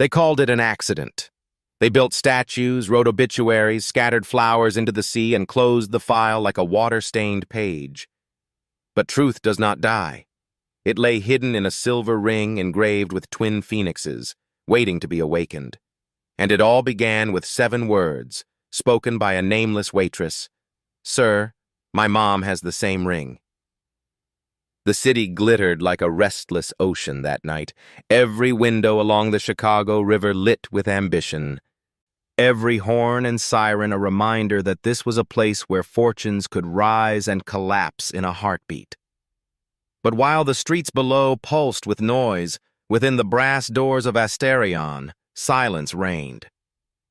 They called it an accident. They built statues, wrote obituaries, scattered flowers into the sea, and closed the file like a water-stained page. But truth does not die. It lay hidden in a silver ring engraved with twin phoenixes, waiting to be awakened. And it all began with 7 words, spoken by a nameless waitress. "Sir, my mom has the same ring." The city glittered like a restless ocean that night, every window along the Chicago River lit with ambition. Every horn and siren a reminder that this was a place where fortunes could rise and collapse in a heartbeat. But while the streets below pulsed with noise, within the brass doors of Asterion, silence reigned.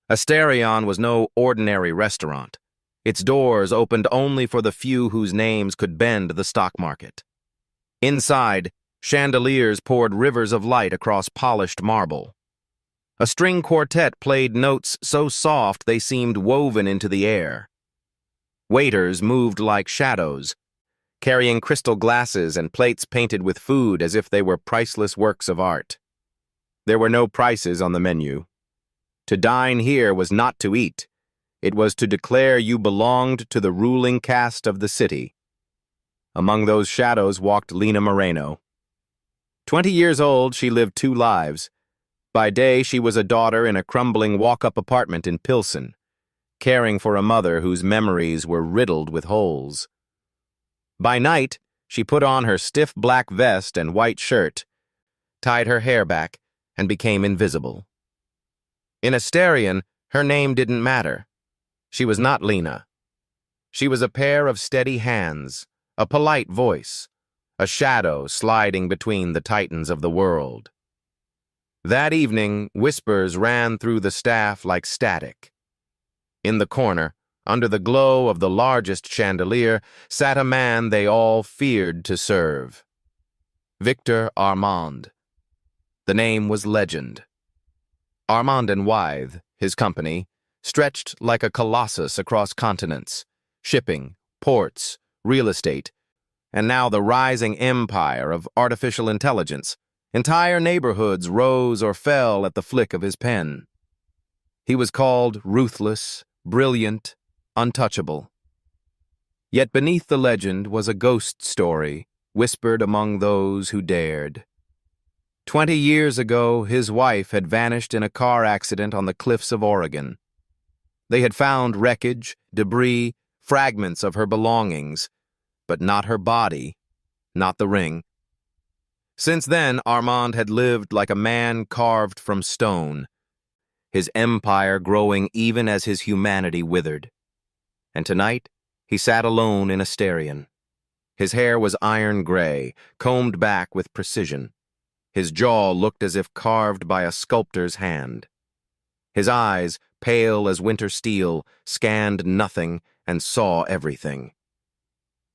Asterion was no ordinary restaurant. Its doors opened only for the few whose names could bend the stock market. Inside, chandeliers poured rivers of light across polished marble. A string quartet played notes so soft they seemed woven into the air. Waiters moved like shadows, carrying crystal glasses and plates painted with food as if they were priceless works of art. There were no prices on the menu. To dine here was not to eat. It was to declare you belonged to the ruling caste of the city. Among those shadows walked Lena Moreno. 20 years old, she lived 2 lives. By day, she was a daughter in a crumbling walk-up apartment in Pilsen, caring for a mother whose memories were riddled with holes. By night, she put on her stiff black vest and white shirt, tied her hair back, and became invisible. In Asterion, her name didn't matter. She was not Lena. She was a pair of steady hands, a polite voice, a shadow sliding between the titans of the world. That evening, whispers ran through the staff like static. In the corner, under the glow of the largest chandelier, sat a man they all feared to serve. Victor Armand. The name was legend. Armand and Wythe, his company, stretched like a colossus across continents, shipping, ports, real estate, and now the rising empire of artificial intelligence. Entire neighborhoods rose or fell at the flick of his pen. He was called ruthless, brilliant, untouchable. Yet beneath the legend was a ghost story, whispered among those who dared. 20 years ago, his wife had vanished in a car accident on the cliffs of Oregon. They had found wreckage, debris, fragments of her belongings, but not her body, not the ring. Since then, Armand had lived like a man carved from stone, his empire growing even as his humanity withered. And tonight, he sat alone in Asterion. His hair was iron gray, combed back with precision. His jaw looked as if carved by a sculptor's hand. His eyes, pale as winter steel, scanned nothing and saw everything.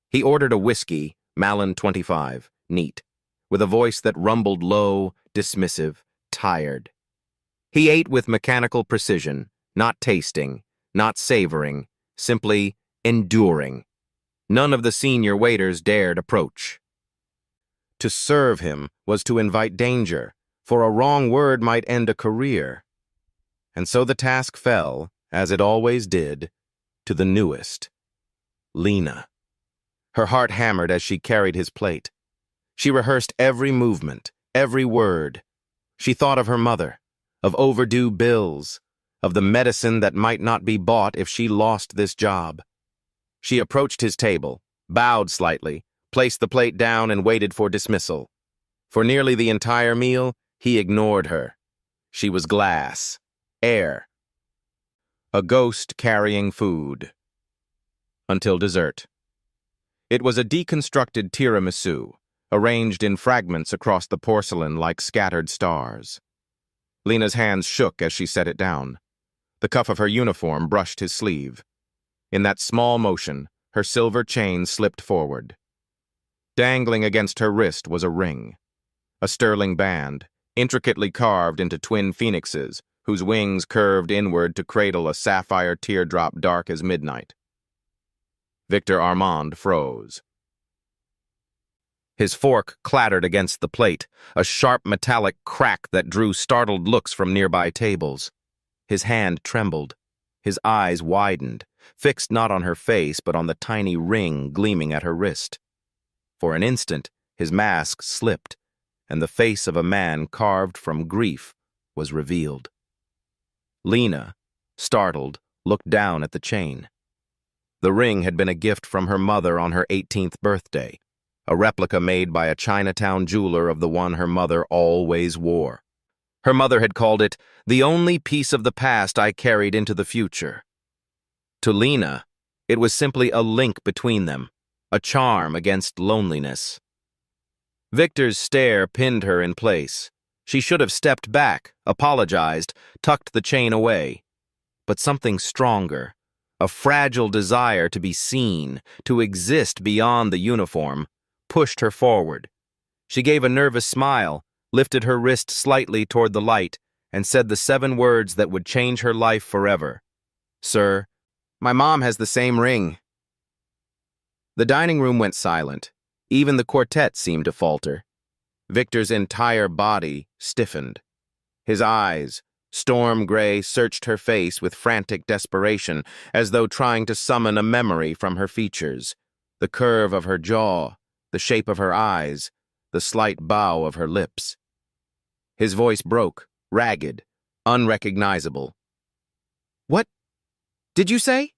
He ordered a whiskey, Malin 25, neat, with a voice that rumbled low, dismissive, tired. He ate with mechanical precision, not tasting, not savoring, simply enduring. None of the senior waiters dared approach. To serve him was to invite danger, for a wrong word might end a career. And so the task fell, as it always did, to the newest, Lena. Her heart hammered as she carried his plate. She rehearsed every movement, every word. She thought of her mother, of overdue bills, of the medicine that might not be bought if she lost this job. She approached his table, bowed slightly, placed the plate down and waited for dismissal. For nearly the entire meal, he ignored her. She was glass, air, a ghost carrying food. Until dessert. It was a deconstructed tiramisu, arranged in fragments across the porcelain like scattered stars. Lena's hands shook as she set it down. The cuff of her uniform brushed his sleeve. In that small motion, her silver chain slipped forward. Dangling against her wrist was a ring, a sterling band, intricately carved into twin phoenixes, whose wings curved inward to cradle a sapphire teardrop dark as midnight. Victor Armand froze. His fork clattered against the plate, a sharp metallic crack that drew startled looks from nearby tables. His hand trembled. His eyes widened, fixed not on her face but on the tiny ring gleaming at her wrist. For an instant, his mask slipped, and the face of a man carved from grief was revealed. Lena, startled, looked down at the chain. The ring had been a gift from her mother on her 18th birthday, a replica made by a Chinatown jeweler of the one her mother always wore. Her mother had called it the only piece of the past I carried into the future. To Lena, it was simply a link between them, a charm against loneliness. Victor's stare pinned her in place. She should have stepped back, apologized, tucked the chain away. But something stronger, a fragile desire to be seen, to exist beyond the uniform, pushed her forward. She gave a nervous smile, lifted her wrist slightly toward the light, and said the 7 words that would change her life forever. "Sir, my mom has the same ring." The dining room went silent. Even the quartet seemed to falter. Victor's entire body stiffened. His eyes, storm gray, searched her face with frantic desperation, as though trying to summon a memory from her features. The curve of her jaw, the shape of her eyes, the slight bow of her lips. His voice broke, ragged, unrecognizable. "What did you say?"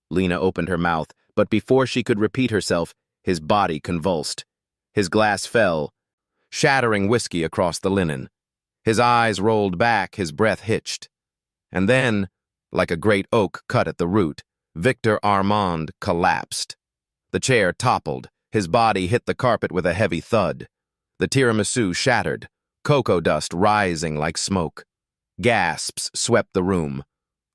Lena opened her mouth, but before she could repeat herself, his body convulsed. His glass fell, shattering whiskey across the linen. His eyes rolled back, his breath hitched. And then, like a great oak cut at the root, Victor Armand collapsed. The chair toppled, his body hit the carpet with a heavy thud. The tiramisu shattered, cocoa dust rising like smoke. Gasps swept the room.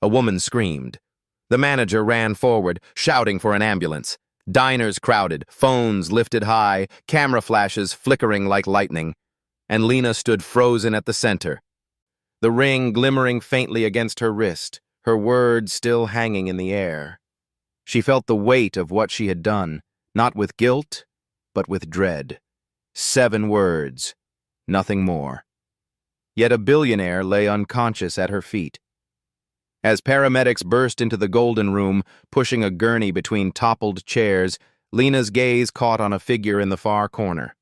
A woman screamed. The manager ran forward, shouting for an ambulance. Diners crowded, phones lifted high, camera flashes flickering like lightning. And Lena stood frozen at the center, the ring glimmering faintly against her wrist, her words still hanging in the air. She felt the weight of what she had done, not with guilt, but with dread. 7 words, nothing more. Yet a billionaire lay unconscious at her feet. As paramedics burst into the Golden Room, pushing a gurney between toppled chairs, Lena's gaze caught on a figure in the far corner.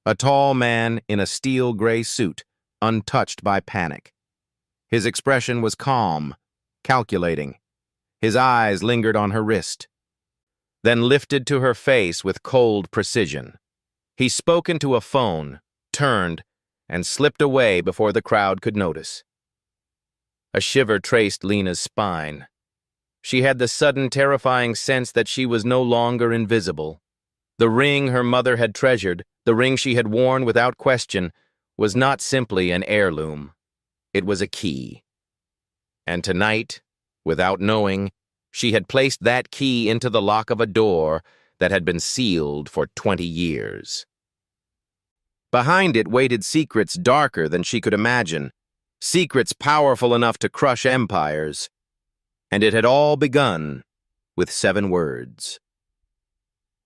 A tall man in a steel gray suit, untouched by panic. His expression was calm, calculating. His eyes lingered on her wrist, then lifted to her face with cold precision. He spoke into a phone, turned, and slipped away before the crowd could notice. A shiver traced Lena's spine. She had the sudden, terrifying sense that she was no longer invisible. The ring her mother had treasured, the ring she had worn without question, was not simply an heirloom. It was a key. And tonight, without knowing, she had placed that key into the lock of a door that had been sealed for 20 years. Behind it waited secrets darker than she could imagine, secrets powerful enough to crush empires. And it had all begun with 7 words.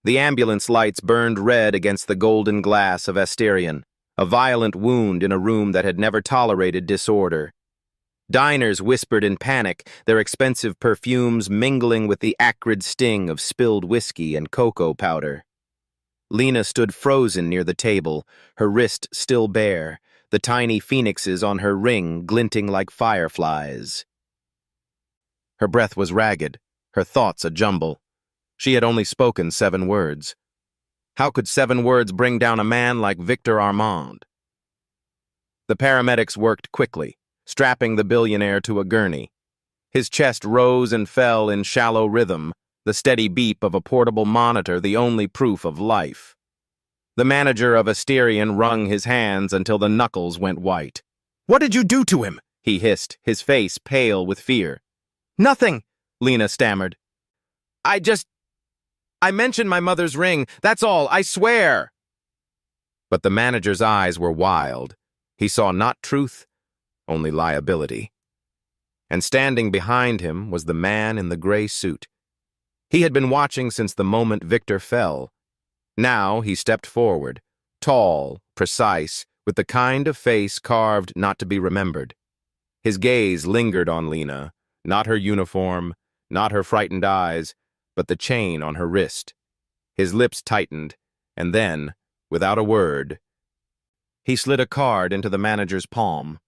The ambulance lights burned red against the golden glass of Asterion, a violent wound in a room that had never tolerated disorder. Diners whispered in panic, their expensive perfumes mingling with the acrid sting of spilled whiskey and cocoa powder. Lena stood frozen near the table, her wrist still bare, the tiny phoenixes on her ring glinting like fireflies. Her breath was ragged, her thoughts a jumble. She had only spoken 7 words. How could 7 words bring down a man like Victor Armand? The paramedics worked quickly, strapping the billionaire to a gurney. His chest rose and fell in shallow rhythm, the steady beep of a portable monitor the only proof of life. The manager of Asterion wrung his hands until the knuckles went white. "What did you do to him?" he hissed, his face pale with fear. "Nothing," Lena stammered. I mentioned my mother's ring, that's all, I swear." But the manager's eyes were wild. He saw not truth, only liability. And standing behind him was the man in the gray suit. He had been watching since the moment Victor fell. Now he stepped forward, tall, precise, with the kind of face carved not to be remembered. His gaze lingered on Lena, not her uniform, not her frightened eyes, but the chain on her wrist. His lips tightened, and then, without a word, he slid a card into the manager's palm.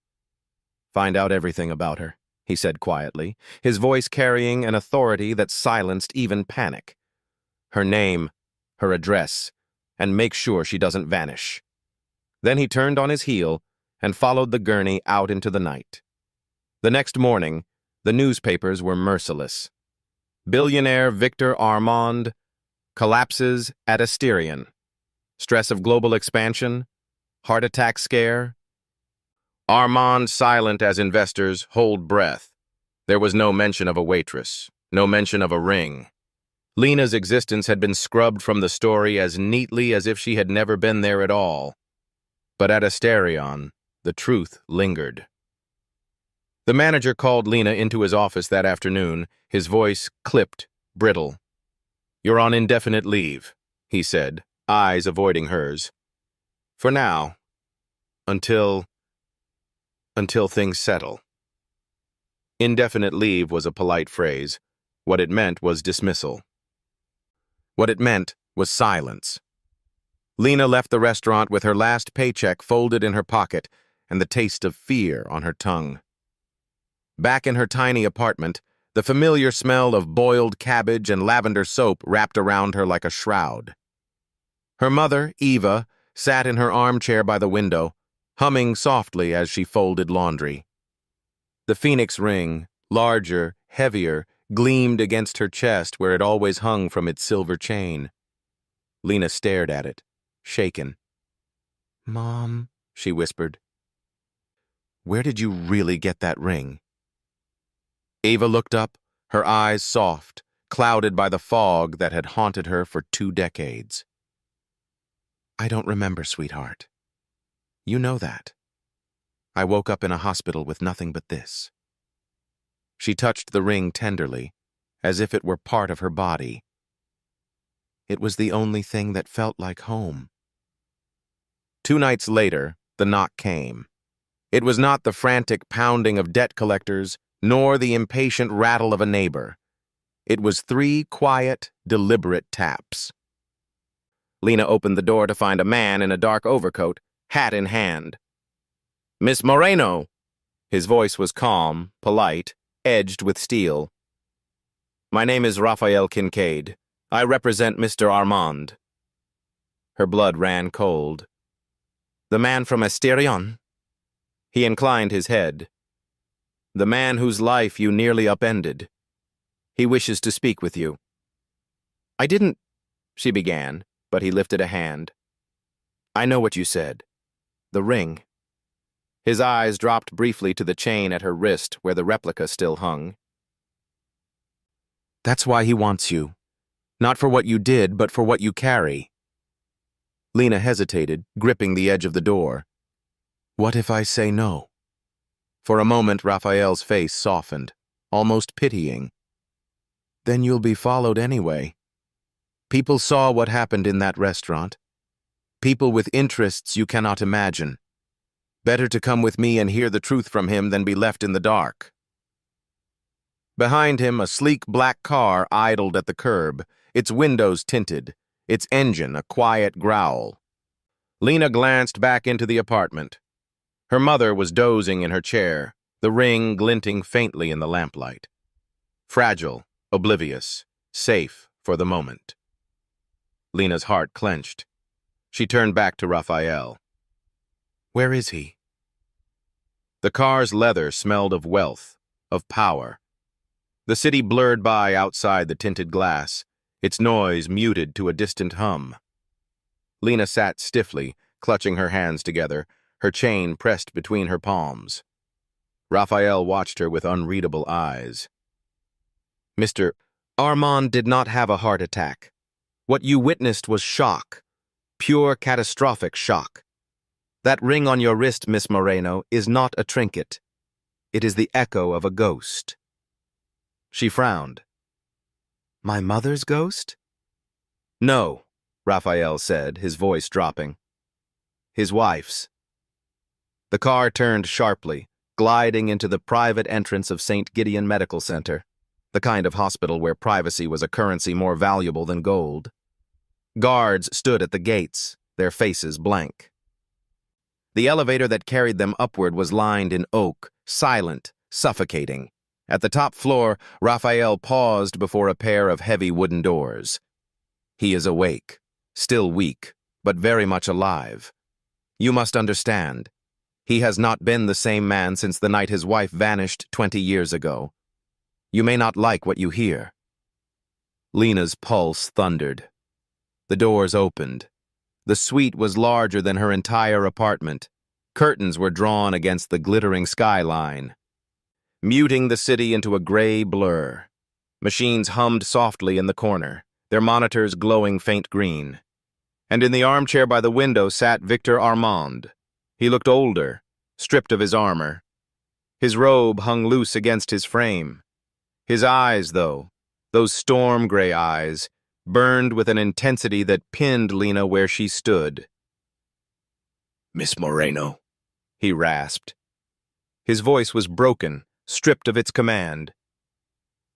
"Find out everything about her," he said quietly, his voice carrying an authority that silenced even panic. "Her name, her address, and make sure she doesn't vanish." Then he turned on his heel and followed the gurney out into the night. The next morning, the newspapers were merciless. Billionaire Victor Armand collapses at Asterion. Stress of global expansion, heart attack scare. Armand silent as investors hold breath. There was no mention of a waitress, no mention of a ring. Lena's existence had been scrubbed from the story as neatly as if she had never been there at all. But at Asterion, the truth lingered. The manager called Lena into his office that afternoon, his voice clipped, brittle. "You're on indefinite leave," he said, eyes avoiding hers. "For now. Until things settle." Indefinite leave was a polite phrase. What it meant was dismissal. What it meant was silence. Lena left the restaurant with her last paycheck folded in her pocket and the taste of fear on her tongue. Back in her tiny apartment, the familiar smell of boiled cabbage and lavender soap wrapped around her like a shroud. Her mother, Eva, sat in her armchair by the window, humming softly as she folded laundry. The phoenix ring, larger, heavier, gleamed against her chest where it always hung from its silver chain. Lena stared at it, shaken. "Mom," she whispered, "where did you really get that ring?" Eva looked up, her eyes soft, clouded by the fog that had haunted her for 2 decades. "I don't remember, sweetheart. You know that. I woke up in a hospital with nothing but this." She touched the ring tenderly, as if it were part of her body. It was the only thing that felt like home. 2 nights later, the knock came. It was not the frantic pounding of debt collectors, nor the impatient rattle of a neighbor. It was 3 quiet, deliberate taps. Lena opened the door to find a man in a dark overcoat, hat in hand. "Miss Moreno!" His voice was calm, polite, edged with steel. "My name is Raphael Kincaid. I represent Mr. Armand." Her blood ran cold. "The man from Asterion?" He inclined his head. "The man whose life you nearly upended. He wishes to speak with you." "I didn't," she began, but he lifted a hand. "I know what you said. The ring." His eyes dropped briefly to the chain at her wrist where the replica still hung. "That's why he wants you. Not for what you did, but for what you carry." Lena hesitated, gripping the edge of the door. "What if I say no?" For a moment, Raphael's face softened, almost pitying. "Then you'll be followed anyway. People saw what happened in that restaurant. People with interests you cannot imagine. Better to come with me and hear the truth from him than be left in the dark." Behind him, a sleek black car idled at the curb, its windows tinted, its engine a quiet growl. Lena glanced back into the apartment. Her mother was dozing in her chair, the ring glinting faintly in the lamplight. Fragile, oblivious, safe for the moment. Lena's heart clenched. She turned back to Raphael. "Where is he?" The car's leather smelled of wealth, of power. The city blurred by outside the tinted glass, its noise muted to a distant hum. Lena sat stiffly, clutching her hands together, her chain pressed between her palms. Raphael watched her with unreadable eyes. "Mr. Armand did not have a heart attack. What you witnessed was shock, pure catastrophic shock. That ring on your wrist, Miss Moreno, is not a trinket. It is the echo of a ghost." She frowned. "My mother's ghost?" "No," Raphael said, his voice dropping. His wife's. The car turned sharply, gliding into the private entrance of St. Gideon Medical Center, the kind of hospital where privacy was a currency more valuable than gold. Guards stood at the gates, their faces blank. The elevator that carried them upward was lined in oak, silent, suffocating. At the top floor, Raphael paused before a pair of heavy wooden doors. He is awake, still weak, but very much alive. You must understand. He has not been the same man since the night his wife vanished 20 years ago. You may not like what you hear. Lena's pulse thundered. The doors opened. The suite was larger than her entire apartment. Curtains were drawn against the glittering skyline, muting the city into a gray blur. Machines hummed softly in the corner, their monitors glowing faint green. And in the armchair by the window sat Victor Armand. He looked older, stripped of his armor. His robe hung loose against his frame. His eyes, though, those storm-gray eyes, burned with an intensity that pinned Lena where she stood. "Miss Moreno," he rasped. His voice was broken, stripped of its command.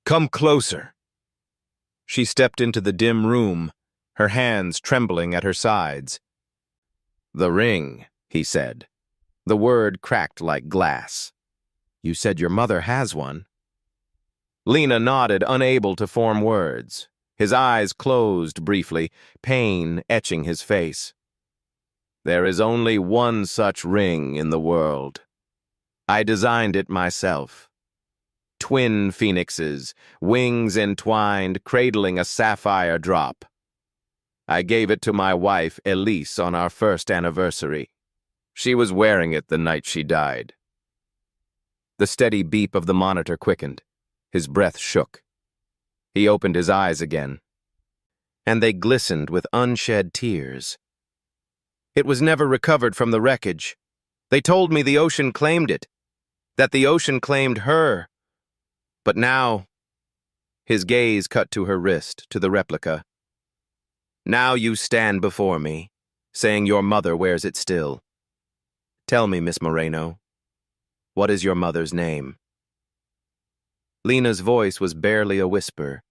"Come closer." She stepped into the dim room, her hands trembling at her sides. "The ring," he said. The word cracked like glass. "You said your mother has one." Lena nodded, unable to form words. His eyes closed briefly, pain etching his face. "There is only one such ring in the world. I designed it myself. Twin phoenixes, wings entwined, cradling a sapphire drop. I gave it to my wife, Elise, on our first anniversary. She was wearing it the night she died." The steady beep of the monitor quickened. His breath shook. He opened his eyes again, and they glistened with unshed tears. "It was never recovered from the wreckage. They told me the ocean claimed it, that the ocean claimed her. But now—" His gaze cut to her wrist, to the replica. "Now you stand before me, saying your mother wears it still. Tell me, Miss Moreno, what is your mother's name?" Lena's voice was barely a whisper.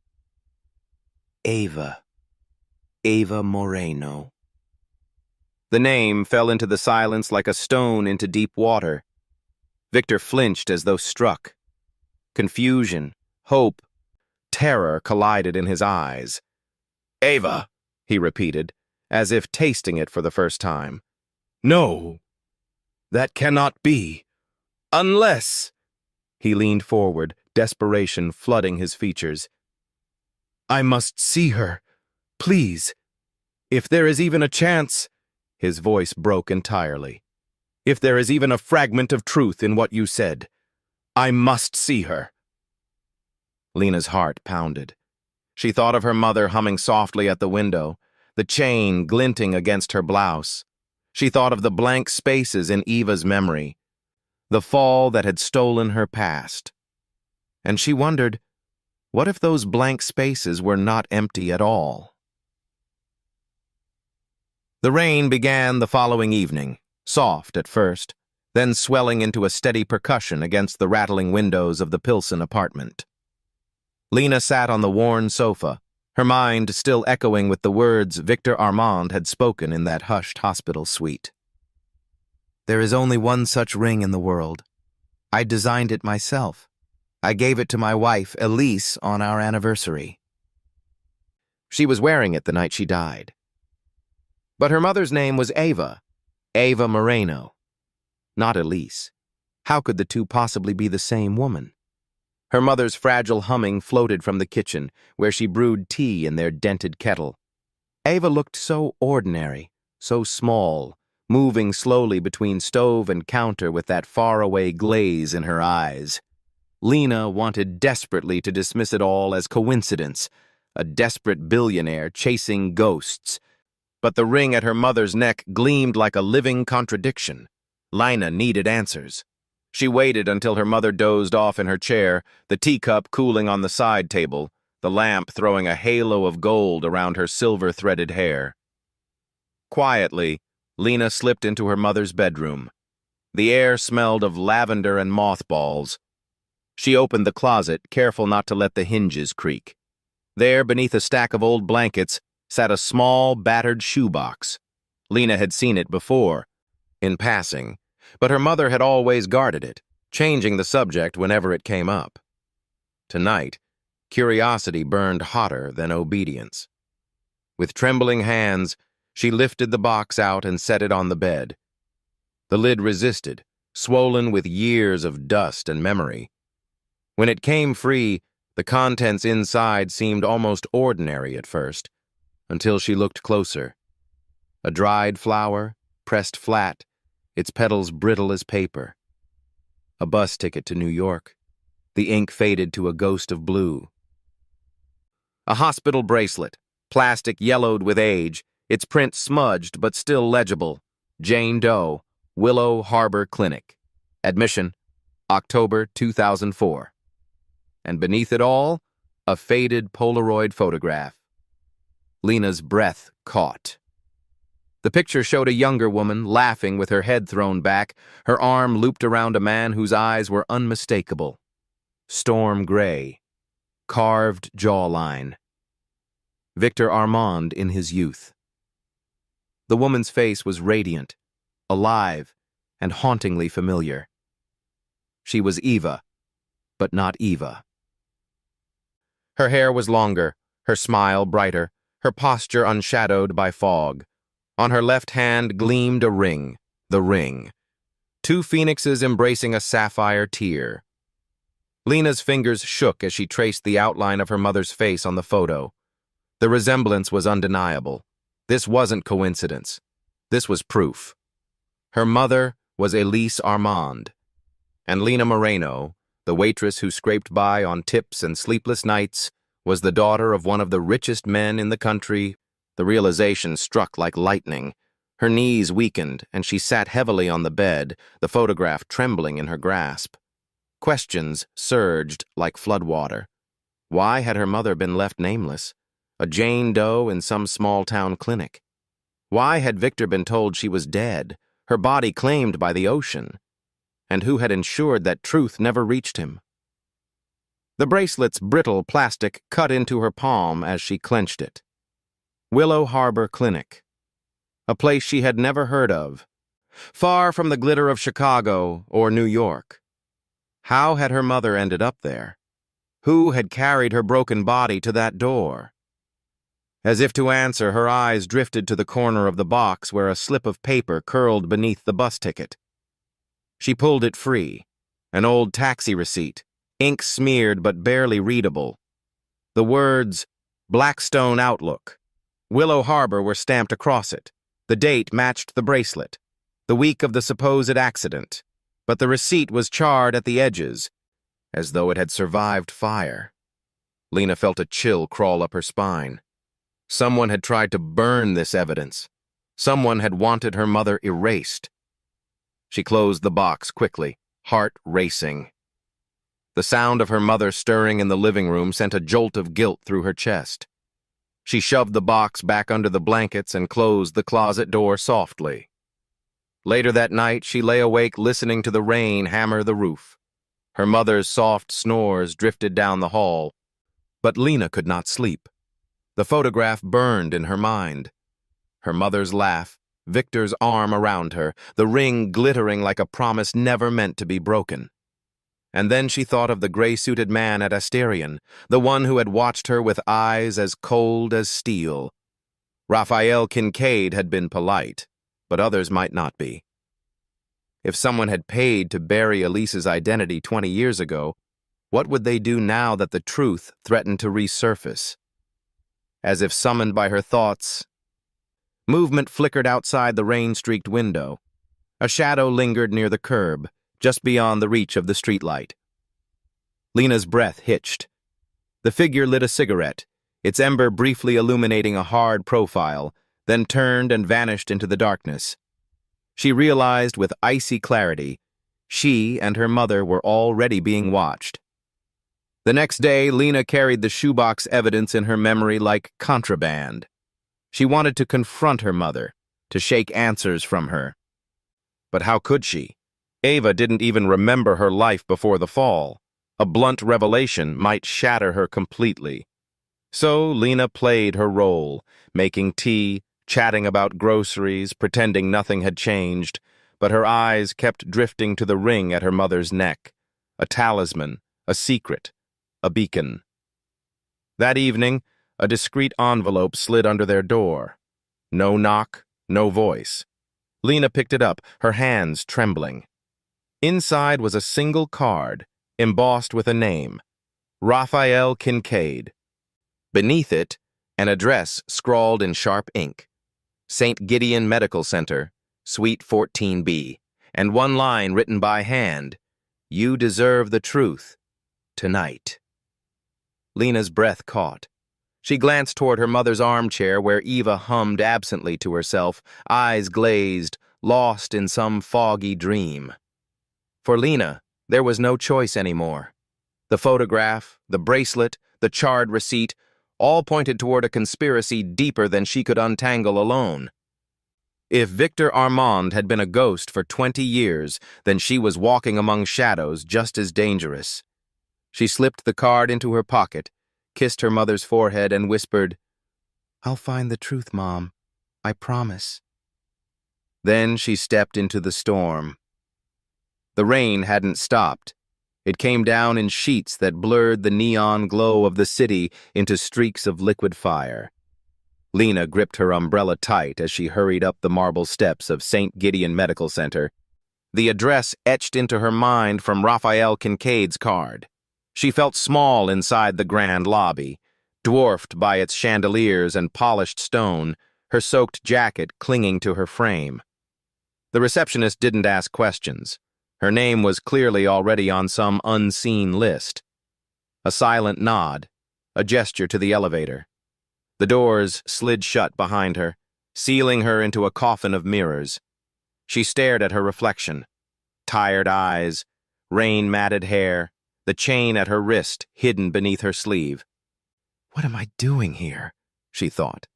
"Ava. Ava Moreno." The name fell into the silence like a stone into deep water. Victor flinched as though struck. Confusion, hope, terror collided in his eyes. "Ava," he repeated, as if tasting it for the first time. "No, that cannot be. Unless—" He leaned forward, desperation flooding his features. "I must see her. Please. If there is even a chance—" His voice broke entirely. "If there is even a fragment of truth in what you said, I must see her." Lena's heart pounded. She thought of her mother humming softly at the window, the chain glinting against her blouse. She thought of the blank spaces in Eva's memory, the fall that had stolen her past. And she wondered, what if those blank spaces were not empty at all? The rain began the following evening, soft at first, then swelling into a steady percussion against the rattling windows of the Pilsen apartment. Lena sat on the worn sofa, her mind still echoing with the words Victor Armand had spoken in that hushed hospital suite. "There is only one such ring in the world. I designed it myself. I gave it to my wife, Elise, on our anniversary. She was wearing it the night she died. But her mother's name was Ava, Ava Moreno, not Elise. How could the two possibly be the same woman? Her mother's fragile humming floated from the kitchen, where she brewed tea in their dented kettle. Ava looked so ordinary, so small, moving slowly between stove and counter with that faraway glaze in her eyes. Lena wanted desperately to dismiss it all as coincidence, a desperate billionaire chasing ghosts. But the ring at her mother's neck gleamed like a living contradiction. Lena needed answers. She waited until her mother dozed off in her chair, the teacup cooling on the side table, the lamp throwing a halo of gold around her silver-threaded hair. Quietly, Lena slipped into her mother's bedroom. The air smelled of lavender and mothballs. She opened the closet, careful not to let the hinges creak. There, beneath a stack of old blankets, sat a small, battered shoebox. Lena had seen it before, in passing, but her mother had always guarded it, changing the subject whenever it came up. Tonight, curiosity burned hotter than obedience. With trembling hands, she lifted the box out and set it on the bed. The lid resisted, swollen with years of dust and memory. When it came free, the contents inside seemed almost ordinary at first, until she looked closer. A dried flower, pressed flat, its petals brittle as paper. A bus ticket to New York. The ink faded to a ghost of blue. A hospital bracelet, plastic yellowed with age, its print smudged but still legible. Jane Doe, Willow Harbor Clinic. Admission, October 2004. And beneath it all, a faded Polaroid photograph. Lena's breath caught. The picture showed a younger woman, laughing with her head thrown back, her arm looped around a man whose eyes were unmistakable. Storm gray, carved jawline. Victor Armand in his youth. The woman's face was radiant, alive, and hauntingly familiar. She was Eva, but not Eva. Her hair was longer, her smile brighter, her posture unshadowed by fog. On her left hand gleamed a ring, the ring. Two phoenixes embracing a sapphire tear. Lena's fingers shook as she traced the outline of her mother's face on the photo. The resemblance was undeniable. This wasn't coincidence. This was proof. Her mother was Elise Armand, and Lena Moreno, the waitress who scraped by on tips and sleepless nights, was the daughter of one of the richest men in the country. The realization struck like lightning. Her knees weakened, and she sat heavily on the bed, the photograph trembling in her grasp. Questions surged like floodwater. Why had her mother been left nameless? A Jane Doe in some small-town clinic? Why had Victor been told she was dead, her body claimed by the ocean? And who had ensured that truth never reached him? The bracelet's brittle plastic cut into her palm as she clenched it. Willow Harbor Clinic. A place she had never heard of. Far from the glitter of Chicago or New York. How had her mother ended up there? Who had carried her broken body to that door? As if to answer, her eyes drifted to the corner of the box where a slip of paper curled beneath the bus ticket. She pulled it free. An old taxi receipt, ink smeared but barely readable. The words, Blackstone Outlook, Willow Harbor were stamped across it. The date matched the bracelet, the week of the supposed accident, but the receipt was charred at the edges, as though it had survived fire. Lena felt a chill crawl up her spine. Someone had tried to burn this evidence. Someone had wanted her mother erased. She closed the box quickly, heart racing. The sound of her mother stirring in the living room sent a jolt of guilt through her chest. She shoved the box back under the blankets and closed the closet door softly. Later that night, she lay awake listening to the rain hammer the roof. Her mother's soft snores drifted down the hall, but Lena could not sleep. The photograph burned in her mind. Her mother's laugh, Victor's arm around her, the ring glittering like a promise never meant to be broken. And then she thought of the gray-suited man at Asterion, the one who had watched her with eyes as cold as steel. Raphael Kincaid had been polite, but others might not be. If someone had paid to bury Elise's identity 20 years ago, what would they do now that the truth threatened to resurface? As if summoned by her thoughts, movement flickered outside the rain-streaked window. A shadow lingered near the curb, just beyond the reach of the streetlight. Lena's breath hitched. The figure lit a cigarette, its ember briefly illuminating a hard profile, then turned and vanished into the darkness. She realized with icy clarity, she and her mother were already being watched. The next day, Lena carried the shoebox evidence in her memory like contraband. She wanted to confront her mother, to shake answers from her. But how could she? Ava didn't even remember her life before the fall. A blunt revelation might shatter her completely. So Lena played her role, making tea, chatting about groceries, pretending nothing had changed, but her eyes kept drifting to the ring at her mother's neck, a talisman, a secret, a beacon. That evening, a discreet envelope slid under their door. No knock, no voice. Lena picked it up, her hands trembling. Inside was a single card, embossed with a name, Raphael Kincaid. Beneath it, an address scrawled in sharp ink, St. Gideon Medical Center, Suite 14B, and one line written by hand, "You deserve the truth, tonight." Lena's breath caught. She glanced toward her mother's armchair where Eva hummed absently to herself, eyes glazed, lost in some foggy dream. For Lena, there was no choice anymore. The photograph, the bracelet, the charred receipt, all pointed toward a conspiracy deeper than she could untangle alone. If Victor Armand had been a ghost for 20 years, then she was walking among shadows just as dangerous. She slipped the card into her pocket, kissed her mother's forehead, and whispered, "I'll find the truth, Mom. I promise." Then she stepped into the storm. The rain hadn't stopped. It came down in sheets that blurred the neon glow of the city into streaks of liquid fire. Lena gripped her umbrella tight as she hurried up the marble steps of St. Gideon Medical Center, the address etched into her mind from Raphael Kincaid's card. She felt small inside the grand lobby, dwarfed by its chandeliers and polished stone, her soaked jacket clinging to her frame. The receptionist didn't ask questions. Her name was clearly already on some unseen list. A silent nod, a gesture to the elevator. The doors slid shut behind her, sealing her into a coffin of mirrors. She stared at her reflection. Tired eyes, rain-matted hair, the chain at her wrist hidden beneath her sleeve. "What am I doing here?" she thought.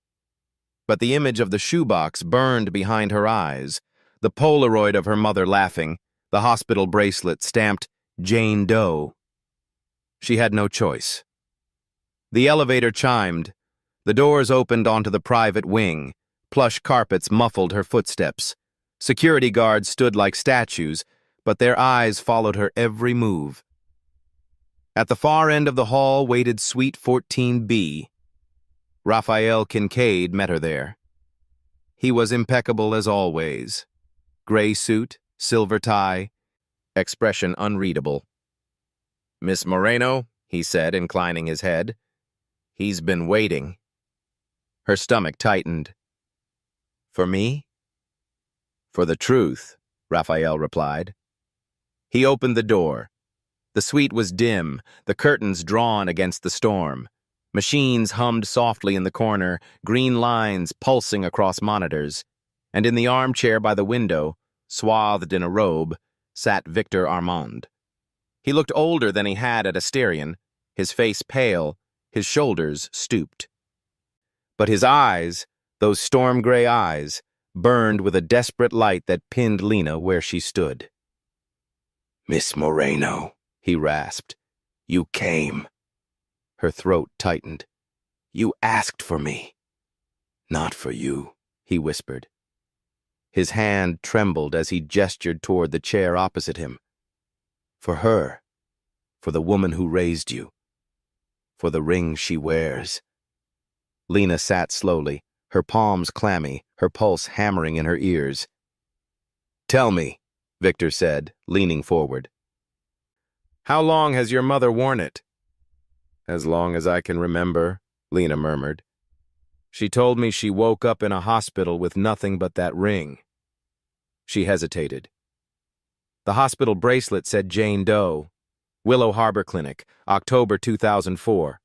But the image of the shoebox burned behind her eyes, the Polaroid of her mother laughing, the hospital bracelet stamped Jane Doe. She had no choice. The elevator chimed. The doors opened onto the private wing. Plush carpets muffled her footsteps. Security guards stood like statues, but their eyes followed her every move. At the far end of the hall waited Suite 14B. Raphael Kincaid met her there. He was impeccable as always. Gray suit, silver tie, expression unreadable. "Miss Moreno," he said, inclining his head. "He's been waiting." Her stomach tightened. "For me?" "For the truth," Raphael replied. He opened the door. The suite was dim, the curtains drawn against the storm. Machines hummed softly in the corner, green lines pulsing across monitors. And in the armchair by the window, swathed in a robe, sat Victor Armand. He looked older than he had at Asterion, his face pale, his shoulders stooped. But his eyes, those storm-gray eyes, burned with a desperate light that pinned Lena where she stood. "Miss Moreno," he rasped, "you came." Her throat tightened. "You asked for me." "Not for you," he whispered. His hand trembled as he gestured toward the chair opposite him. "For her. For the woman who raised you. For the ring she wears." Lena sat slowly, her palms clammy, her pulse hammering in her ears. "Tell me," Victor said, leaning forward. "How long has your mother worn it?" "As long as I can remember," Lena murmured. "She told me she woke up in a hospital with nothing but that ring." She hesitated. The hospital bracelet said Jane Doe, Willow Harbor Clinic, October 2004.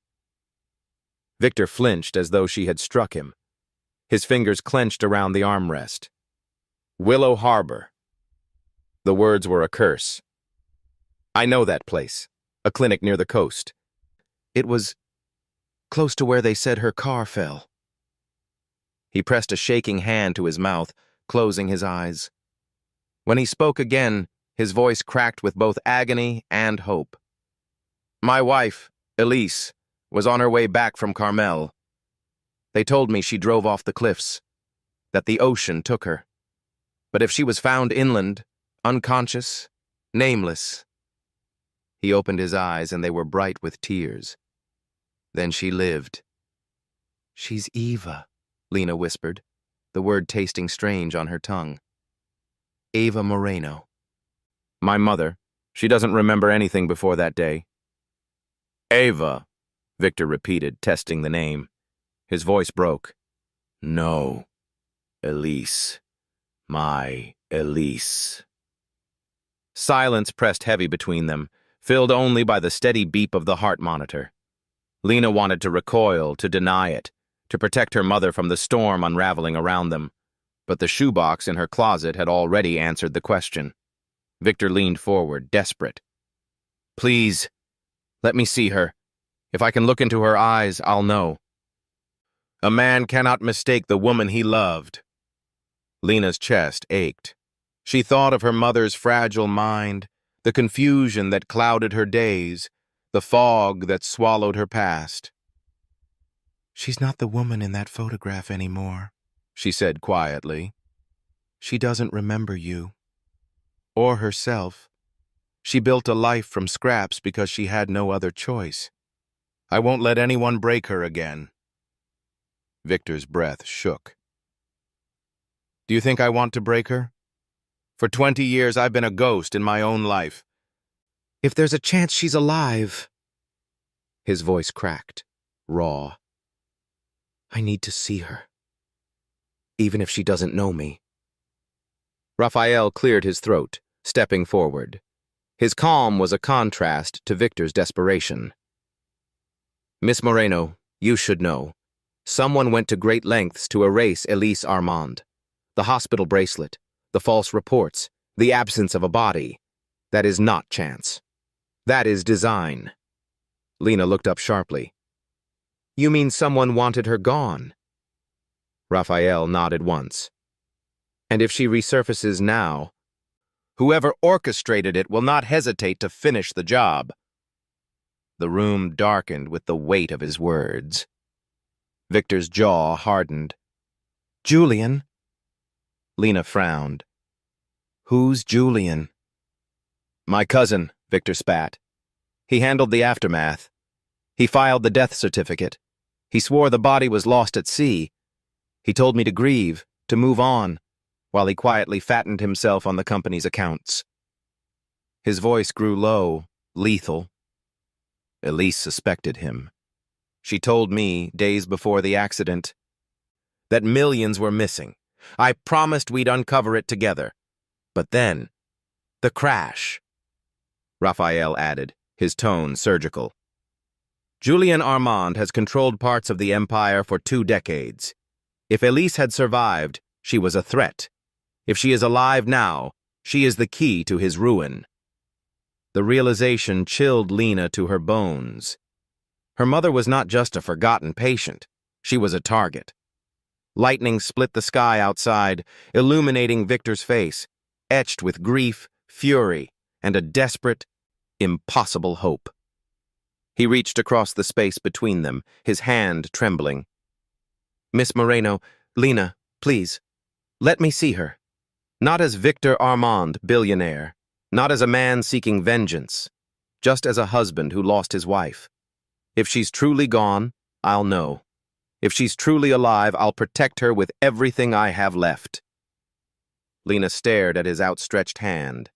Victor flinched as though she had struck him. His fingers clenched around the armrest. Willow Harbor. The words were a curse. "I know that place, a clinic near the coast. It was close to where they said her car fell." He pressed a shaking hand to his mouth, closing his eyes. When he spoke again, his voice cracked with both agony and hope. My wife, Elise, was on her way back from Carmel. They told me she drove off the cliffs, that the ocean took her. But if she was found inland, unconscious, nameless. He opened his eyes and they were bright with tears. Then she lived. She's Eva, Lena whispered, the word tasting strange on her tongue. Eva Moreno. My mother. She doesn't remember anything before that day. Eva, Victor repeated, testing the name. His voice broke. No. Elise. My Elise. Silence pressed heavy between them, filled only by the steady beep of the heart monitor. Lena wanted to recoil, to deny it, to protect her mother from the storm unraveling around them. But the shoebox in her closet had already answered the question. Victor leaned forward, desperate. Please, let me see her. If I can look into her eyes, I'll know. A man cannot mistake the woman he loved. Lena's chest ached. She thought of her mother's fragile mind, the confusion that clouded her days, the fog that swallowed her past. She's not the woman in that photograph anymore, she said quietly. She doesn't remember you. Or herself. She built a life from scraps because she had no other choice. I won't let anyone break her again. Victor's breath shook. Do you think I want to break her? For 20 years I've been a ghost in my own life. If there's a chance she's alive. His voice cracked, raw. I need to see her. Even if she doesn't know me. Raphael cleared his throat, stepping forward. His calm was a contrast to Victor's desperation. Miss Moreno, you should know. Someone went to great lengths to erase Elise Armand. The hospital bracelet, the false reports, the absence of a body. That is not chance. That is design. Lena looked up sharply. You mean someone wanted her gone? Raphael nodded once. And if she resurfaces now, whoever orchestrated it will not hesitate to finish the job. The room darkened with the weight of his words. Victor's jaw hardened. Julian? Lena frowned. Who's Julian? My cousin, Victor spat. He handled the aftermath. He filed the death certificate. He swore the body was lost at sea. He told me to grieve, to move on, while he quietly fattened himself on the company's accounts. His voice grew low, lethal. Elise suspected him. She told me, days before the accident, that millions were missing. I promised we'd uncover it together. But then, the crash. Raphael added, his tone surgical. Julian Armand has controlled parts of the empire for 2 decades. If Elise had survived, she was a threat. If she is alive now, she is the key to his ruin. The realization chilled Lena to her bones. Her mother was not just a forgotten patient. She was a target. Lightning split the sky outside, illuminating Victor's face, etched with grief, fury, and a desperate, impossible hope. He reached across the space between them, his hand trembling. Miss Moreno, Lena, please, let me see her. Not as Victor Armand, billionaire, not as a man seeking vengeance, just as a husband who lost his wife. If she's truly gone, I'll know. If she's truly alive, I'll protect her with everything I have left. Lena stared at his outstretched hand.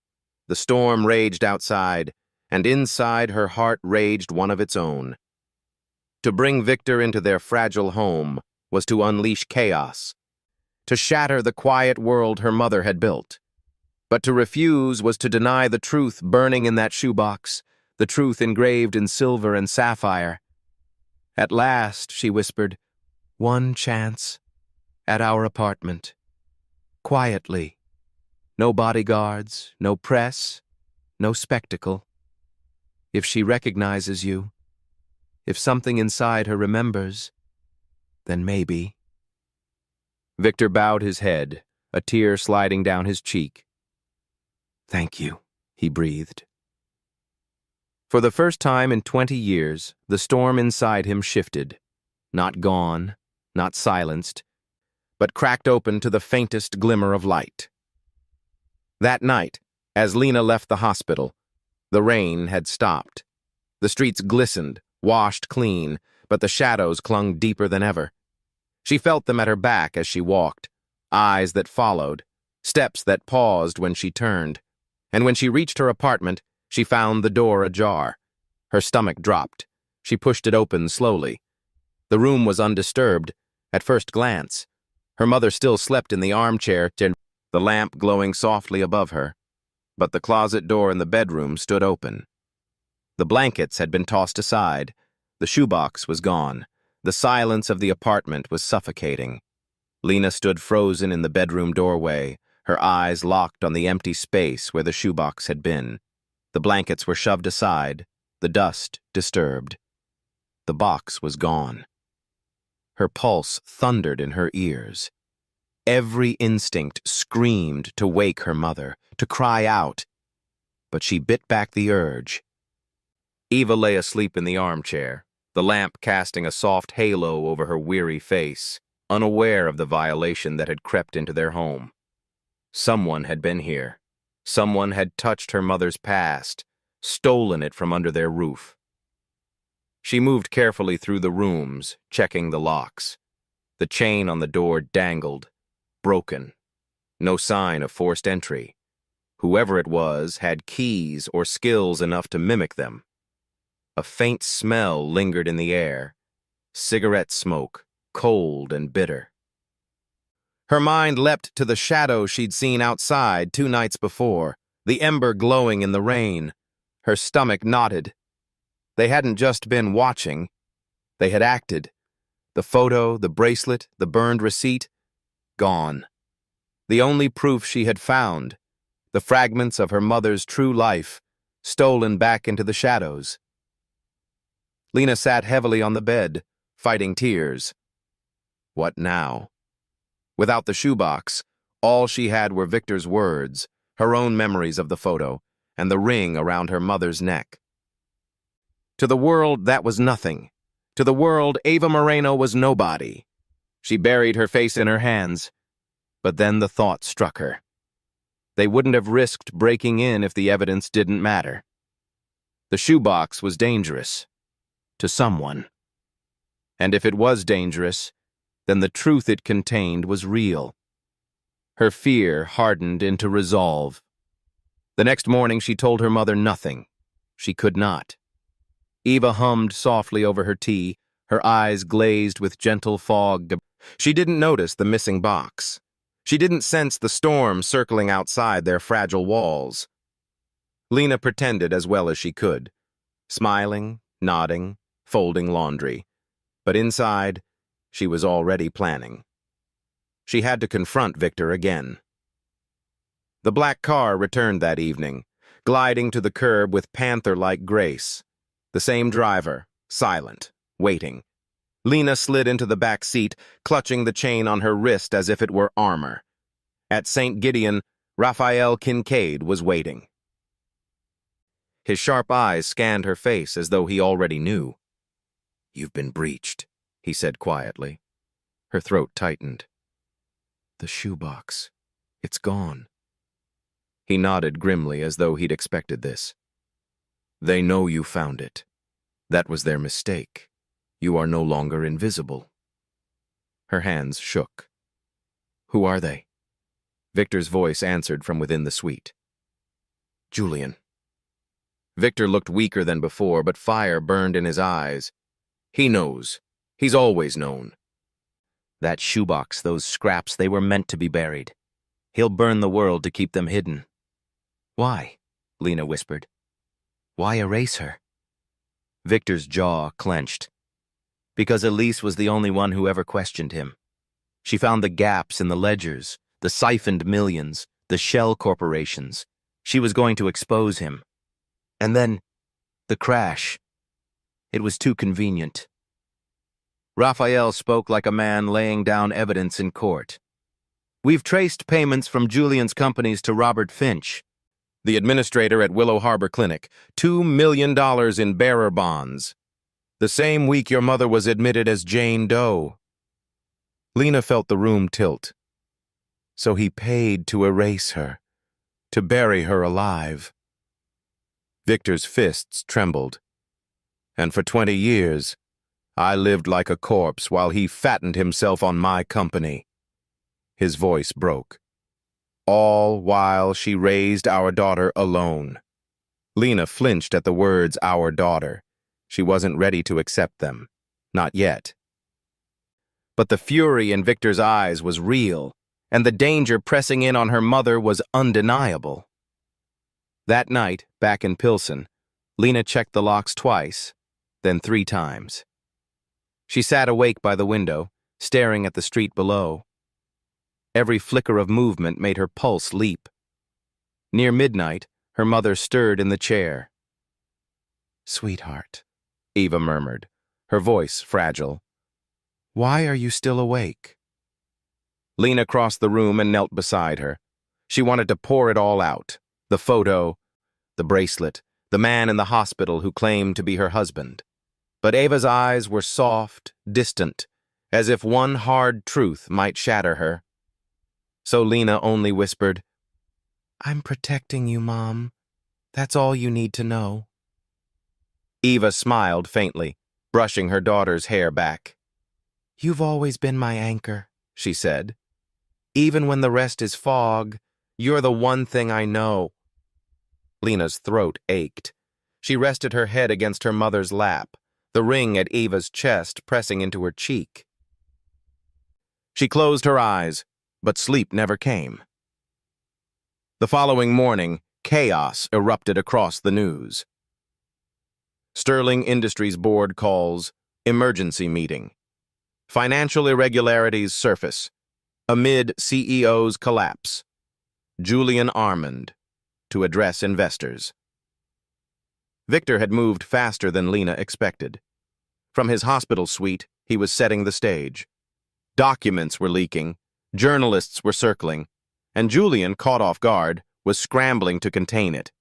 The storm raged outside, and inside her heart raged one of its own. To bring Victor into their fragile home was to unleash chaos, to shatter the quiet world her mother had built. But to refuse was to deny the truth burning in that shoebox, the truth engraved in silver and sapphire. At last, she whispered, one chance, at our apartment. Quietly. No bodyguards, no press, no spectacle. If she recognizes you, if something inside her remembers, then maybe. Victor bowed his head, a tear sliding down his cheek. "Thank you," he breathed. For the first time in 20 years, the storm inside him shifted. Not gone, not silenced, but cracked open to the faintest glimmer of light. That night, as Lena left the hospital, the rain had stopped. The streets glistened, washed clean, but the shadows clung deeper than ever. She felt them at her back as she walked, eyes that followed, steps that paused when she turned. And when she reached her apartment, she found the door ajar. Her stomach dropped. She pushed it open slowly. The room was undisturbed, at first glance. Her mother still slept in the armchair, the lamp glowing softly above her. But the closet door in the bedroom stood open. The blankets had been tossed aside. The shoebox was gone. The silence of the apartment was suffocating. Lena stood frozen in the bedroom doorway, her eyes locked on the empty space where the shoebox had been. The blankets were shoved aside, the dust disturbed. The box was gone. Her pulse thundered in her ears. Every instinct screamed to wake her mother, to cry out. But she bit back the urge. Eva lay asleep in the armchair, the lamp casting a soft halo over her weary face, unaware of the violation that had crept into their home. Someone had been here. Someone had touched her mother's past, stolen it from under their roof. She moved carefully through the rooms, checking the locks. The chain on the door dangled, broken. No sign of forced entry. Whoever it was had keys or skills enough to mimic them. A faint smell lingered in the air. Cigarette smoke, cold and bitter. Her mind leapt to the shadow she'd seen outside 2 nights before, the ember glowing in the rain. Her stomach knotted. They hadn't just been watching. They had acted. The photo, the bracelet, the burned receipt, gone. The only proof she had found, the fragments of her mother's true life, stolen back into the shadows. Lena sat heavily on the bed, fighting tears. What now? Without the shoebox, all she had were Victor's words, her own memories of the photo, and the ring around her mother's neck. To the world, that was nothing. To the world, Ava Moreno was nobody. She buried her face in her hands. But then the thought struck her. They wouldn't have risked breaking in if the evidence didn't matter. The shoebox was dangerous. To someone. And if it was dangerous, then the truth it contained was real. Her fear hardened into resolve. The next morning she told her mother nothing. She could not. Eva hummed softly over her tea, her eyes glazed with gentle fog. She didn't notice the missing box. She didn't sense the storm circling outside their fragile walls. Lena pretended as well as she could, smiling, nodding, folding laundry. But inside, she was already planning. She had to confront Victor again. The black car returned that evening, gliding to the curb with panther-like grace. The same driver, silent, waiting. Lena slid into the back seat, clutching the chain on her wrist as if it were armor. At St. Gideon, Raphael Kincaid was waiting. His sharp eyes scanned her face as though he already knew. "You've been breached," he said quietly. Her throat tightened. "The shoebox. It's gone." He nodded grimly as though he'd expected this. "They know you found it. That was their mistake. You are no longer invisible." Her hands shook. "Who are they?" Victor's voice answered from within the suite. "Julian." Victor looked weaker than before, but fire burned in his eyes. "He knows. He's always known." "That shoebox, those scraps, they were meant to be buried. He'll burn the world to keep them hidden." "Why?" Lena whispered. "Why erase her?" Victor's jaw clenched. Because Elise was the only one who ever questioned him. She found the gaps in the ledgers, the siphoned millions, the shell corporations. She was going to expose him. And then, the crash. It was too convenient. Raphael spoke like a man laying down evidence in court. We've traced payments from Julian's companies to Robert Finch, the administrator at Willow Harbor Clinic, $2 million in bearer bonds. The same week your mother was admitted as Jane Doe. Lena felt the room tilt. So he paid to erase her, to bury her alive. Victor's fists trembled. And for 20 years, I lived like a corpse while he fattened himself on my company. His voice broke. All while she raised our daughter alone. Lena flinched at the words, our daughter. She wasn't ready to accept them. Not yet. But the fury in Victor's eyes was real, and the danger pressing in on her mother was undeniable. That night, back in Pilsen, Lena checked the locks twice, then 3 times. She sat awake by the window, staring at the street below. Every flicker of movement made her pulse leap. Near midnight, her mother stirred in the chair. "Sweetheart," Eva murmured, her voice fragile. "Why are you still awake?" Lena crossed the room and knelt beside her. She wanted to pour it all out. The photo, the bracelet, the man in the hospital who claimed to be her husband. But Eva's eyes were soft, distant, as if one hard truth might shatter her. So Lena only whispered, "I'm protecting you, Mom. That's all you need to know." Eva smiled faintly, brushing her daughter's hair back. "You've always been my anchor," she said. "Even when the rest is fog, you're the one thing I know." Lena's throat ached. She rested her head against her mother's lap, the ring at Eva's chest pressing into her cheek. She closed her eyes, but sleep never came. The following morning, chaos erupted across the news. Sterling Industries Board calls, emergency meeting. Financial irregularities surface, amid CEO's collapse. Julian Armand, to address investors. Victor had moved faster than Lena expected. From his hospital suite, he was setting the stage. Documents were leaking, journalists were circling, and Julian, caught off guard, was scrambling to contain it.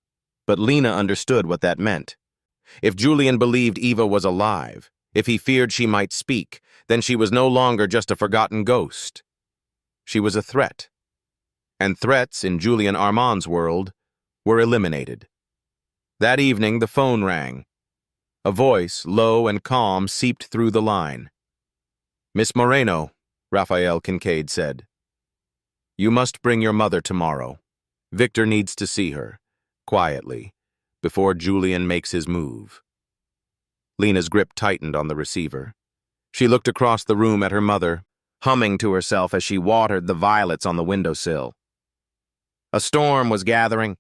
But Lena understood what that meant. If Julian believed Eva was alive, if he feared she might speak, then she was no longer just a forgotten ghost. She was a threat. And threats, in Julian Armand's world, were eliminated. That evening, the phone rang. A voice, low and calm, seeped through the line. "Miss Moreno," Raphael Kincaid said. "You must bring your mother tomorrow. Victor needs to see her, quietly, before Julian makes his move." Lena's grip tightened on the receiver. She looked across the room at her mother, humming to herself as she watered the violets on the windowsill. A storm was gathering,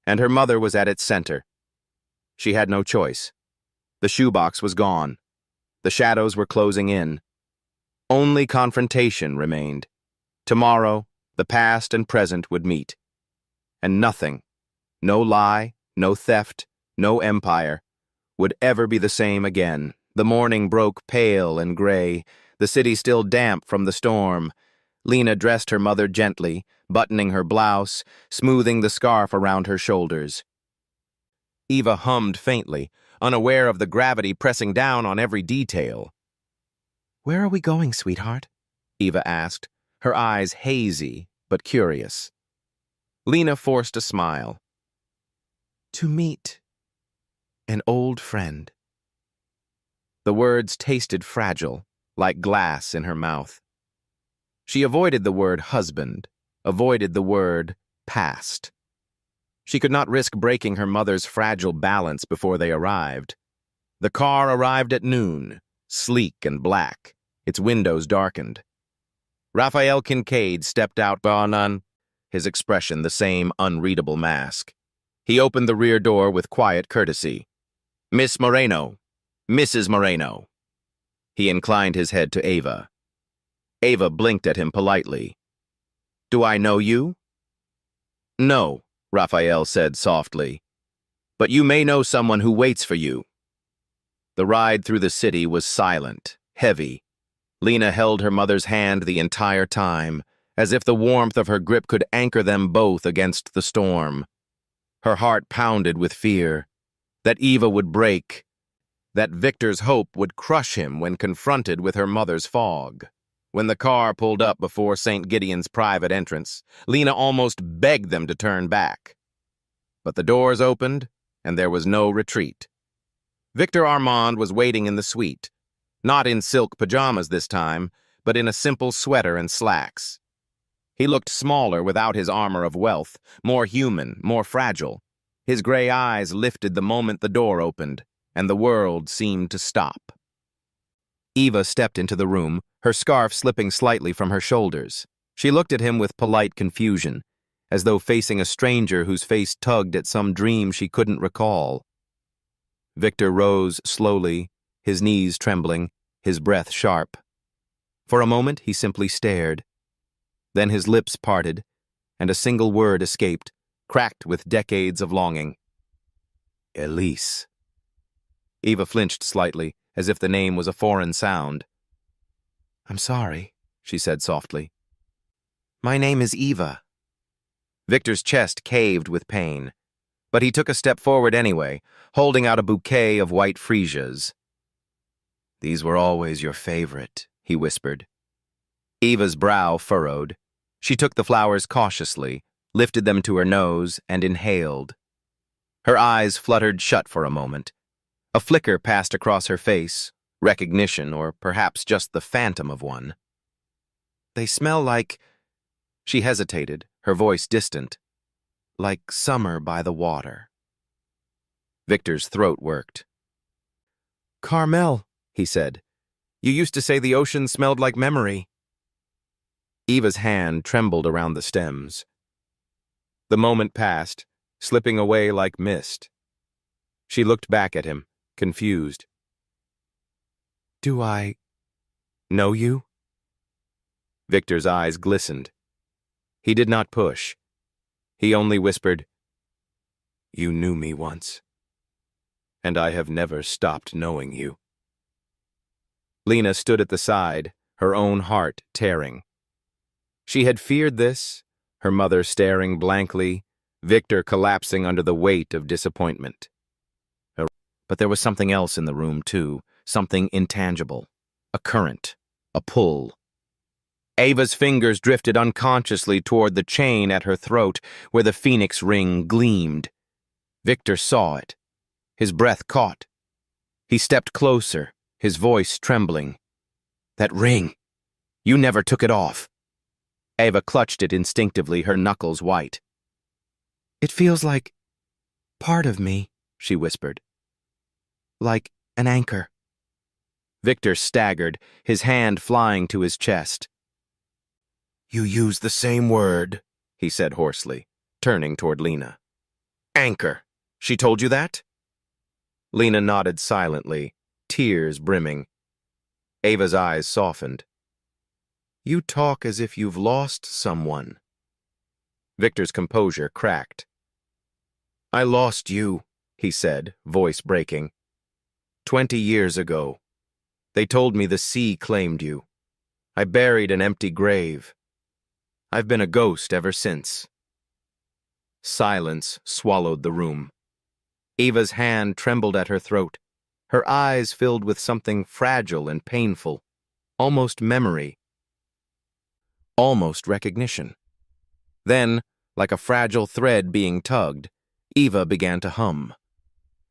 and her mother was at its center. She had no choice. The shoebox was gone. The shadows were closing in. Only confrontation remained. Tomorrow, the past and present would meet. And nothing, no lie, no theft, no empire, would ever be the same again. The morning broke pale and gray, the city still damp from the storm. Lena dressed her mother gently, buttoning her blouse, smoothing the scarf around her shoulders. Eva hummed faintly, unaware of the gravity pressing down on every detail. "Where are we going, sweetheart?" Eva asked, her eyes hazy but curious. Lena forced a smile. "To meet an old friend." The words tasted fragile, like glass in her mouth. She avoided the word husband, avoided the word past. She could not risk breaking her mother's fragile balance before they arrived. The car arrived at noon, sleek and black, its windows darkened. Raphael Kincaid stepped out on, his expression the same unreadable mask. He opened the rear door with quiet courtesy. "Miss Moreno, Mrs. Moreno." He inclined his head to Eva. Eva blinked at him politely. "Do I know you?" "No," Raphael said softly. "But you may know someone who waits for you." The ride through the city was silent, heavy. Lena held her mother's hand the entire time, as if the warmth of her grip could anchor them both against the storm. Her heart pounded with fear that Eva would break, that Victor's hope would crush him when confronted with her mother's fog. When the car pulled up before St. Gideon's private entrance, Lena almost begged them to turn back. But the doors opened, and there was no retreat. Victor Armand was waiting in the suite, not in silk pajamas this time, but in a simple sweater and slacks. He looked smaller without his armor of wealth, more human, more fragile. His gray eyes lifted the moment the door opened, and the world seemed to stop. Eva stepped into the room, her scarf slipping slightly from her shoulders. She looked at him with polite confusion, as though facing a stranger whose face tugged at some dream she couldn't recall. Victor rose slowly, his knees trembling, his breath sharp. For a moment, he simply stared. Then his lips parted, and a single word escaped, cracked with decades of longing. Elise. Eva flinched slightly, as if the name was a foreign sound. I'm sorry, she said softly. My name is Eva. Victor's chest caved with pain, but he took a step forward anyway, holding out a bouquet of white freesias. These were always your favorite, he whispered. Eva's brow furrowed. She took the flowers cautiously, lifted them to her nose, and inhaled. Her eyes fluttered shut for a moment. A flicker passed across her face, recognition, or perhaps just the phantom of one. They smell like... She hesitated, her voice distant. Like summer by the water. Victor's throat worked. Carmel, he said. You used to say the ocean smelled like memory. Eva's hand trembled around the stems. The moment passed, slipping away like mist. She looked back at him, confused. Do I know you? Victor's eyes glistened. He did not push. He only whispered, You knew me once, and I have never stopped knowing you. Lena stood at the side, her own heart tearing. She had feared this, her mother staring blankly, Victor collapsing under the weight of disappointment. But there was something else in the room, too, something intangible, a current, a pull. Ava's fingers drifted unconsciously toward the chain at her throat where the phoenix ring gleamed. Victor saw it. His breath caught. He stepped closer, his voice trembling. That ring! You never took it off. Ava clutched it instinctively, her knuckles white. It feels like part of me, she whispered. Like an anchor. Victor staggered, his hand flying to his chest. You use the same word, he said hoarsely, turning toward Lena. Anchor. She told you that? Lena nodded silently, tears brimming. Ava's eyes softened. You talk as if you've lost someone. Victor's composure cracked. I lost you, he said, voice breaking. 20 years ago. They told me the sea claimed you. I buried an empty grave. I've been a ghost ever since. Silence swallowed the room. Ava's hand trembled at her throat. Her eyes filled with something fragile and painful, almost memory, almost recognition. Then, like a fragile thread being tugged, Eva began to hum.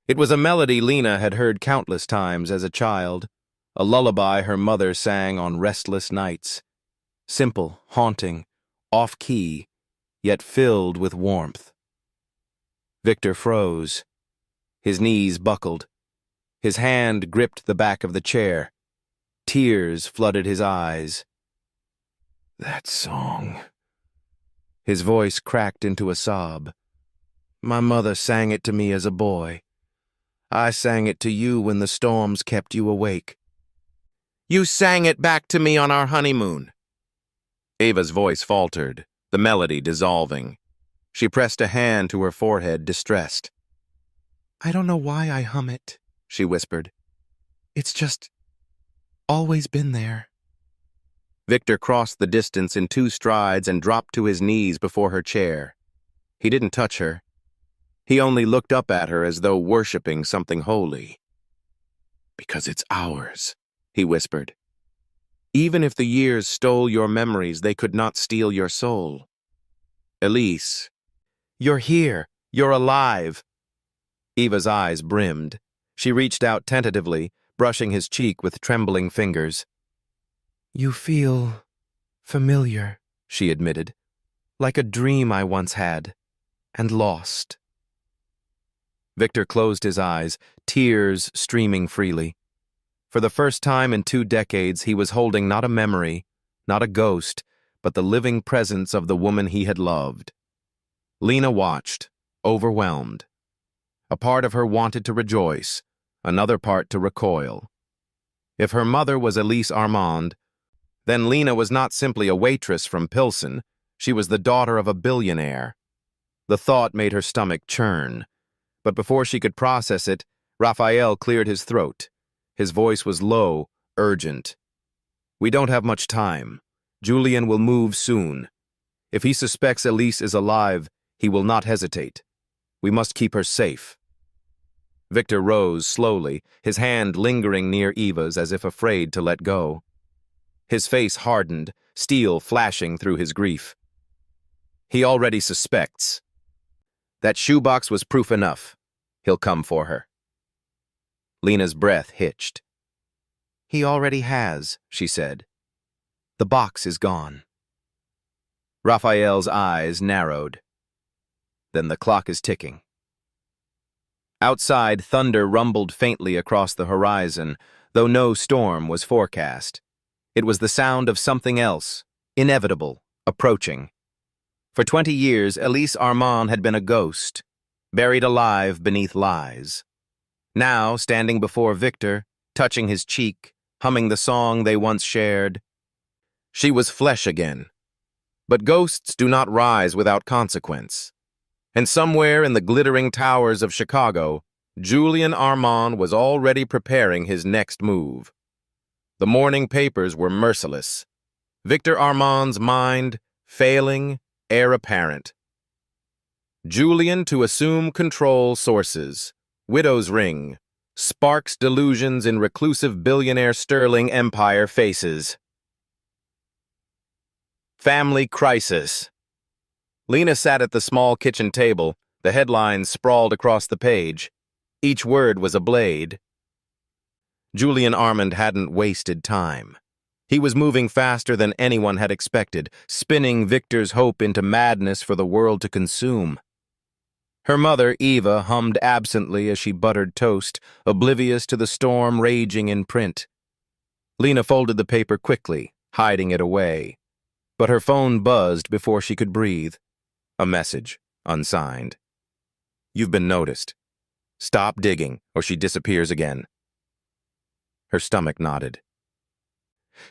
It was a melody Lena had heard countless times as a child, a lullaby her mother sang on restless nights. Simple, haunting, off-key, yet filled with warmth. Victor froze. His knees buckled. His hand gripped the back of the chair. Tears flooded his eyes. That song. His voice cracked into a sob. My mother sang it to me as a boy. I sang it to you when the storms kept you awake. You sang it back to me on our honeymoon. Ava's voice faltered, the melody dissolving. She pressed a hand to her forehead, distressed. I don't know why I hum it, she whispered. It's just always been there. Victor crossed the distance in 2 strides and dropped to his knees before her chair. He didn't touch her. He only looked up at her as though worshipping something holy. "Because it's ours," he whispered. "Even if the years stole your memories, they could not steal your soul. Elise, you're here. You're alive." Eva's eyes brimmed. She reached out tentatively, brushing his cheek with trembling fingers. "You feel familiar," she admitted, "like a dream I once had and lost." Victor closed his eyes, tears streaming freely. For the first time in 2 decades, he was holding not a memory, not a ghost, but the living presence of the woman he had loved. Lena watched, overwhelmed. A part of her wanted to rejoice, another part to recoil. If her mother was Elise Armand, then Lena was not simply a waitress from Pilsen, she was the daughter of a billionaire. The thought made her stomach churn. But before she could process it, Raphael cleared his throat. His voice was low, urgent. "We don't have much time. Julian will move soon. If he suspects Elise is alive, he will not hesitate. We must keep her safe." Victor rose slowly, his hand lingering near Eva's as if afraid to let go. His face hardened, steel flashing through his grief. "He already suspects. That shoebox was proof enough. He'll come for her." Lena's breath hitched. "He already has," she said. "The box is gone." Raphael's eyes narrowed. "Then the clock is ticking." Outside, thunder rumbled faintly across the horizon, though no storm was forecast. It was the sound of something else, inevitable, approaching. For 20 years, Elise Armand had been a ghost, buried alive beneath lies. Now, standing before Victor, touching his cheek, humming the song they once shared, she was flesh again. But ghosts do not rise without consequence. And somewhere in the glittering towers of Chicago, Julian Armand was already preparing his next move. The morning papers were merciless. Victor Armand's mind, failing, heir apparent. Julian to assume control sources. Widow's ring. Sparks delusions in reclusive billionaire sterling empire faces. Family crisis. Lena sat at the small kitchen table, the headlines sprawled across the page. Each word was a blade. Julian Armand hadn't wasted time. He was moving faster than anyone had expected, spinning Victor's hope into madness for the world to consume. Her mother, Eva, hummed absently as she buttered toast, oblivious to the storm raging in print. Lena folded the paper quickly, hiding it away. But her phone buzzed before she could breathe. A message, unsigned. "You've been noticed. Stop digging, or she disappears again." Her stomach nodded.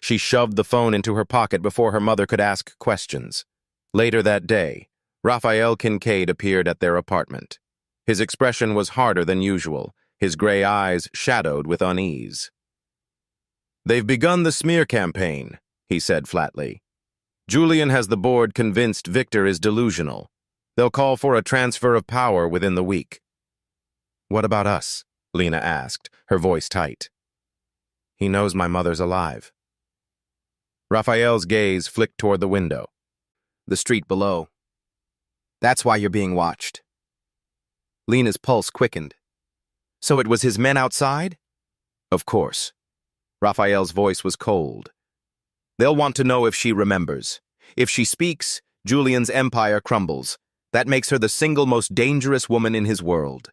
She shoved the phone into her pocket before her mother could ask questions. Later that day, Raphael Kincaid appeared at their apartment. His expression was harder than usual, his gray eyes shadowed with unease. "They've begun the smear campaign," he said flatly. "Julian has the board convinced Victor is delusional. They'll call for a transfer of power within the week." "What about us?" Lena asked, her voice tight. "He knows my mother's alive." Raphael's gaze flicked toward the window. The street below. "That's why you're being watched." Lena's pulse quickened. "So it was his men outside?" "Of course." Raphael's voice was cold. "They'll want to know if she remembers. If she speaks, Julian's empire crumbles. That makes her the single most dangerous woman in his world."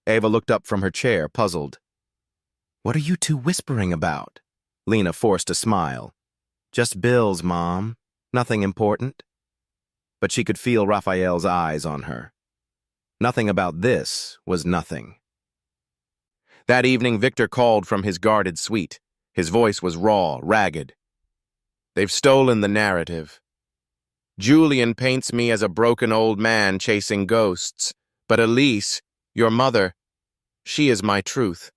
Eva looked up from her chair, puzzled. "What are you two whispering about?" Lena forced a smile. "Just bills, Mom. Nothing important." But she could feel Raphael's eyes on her. Nothing about this was nothing. That evening, Victor called from his guarded suite. His voice was raw, ragged. "They've stolen the narrative. Julian paints me as a broken old man chasing ghosts, but Elise, your mother, she is my truth.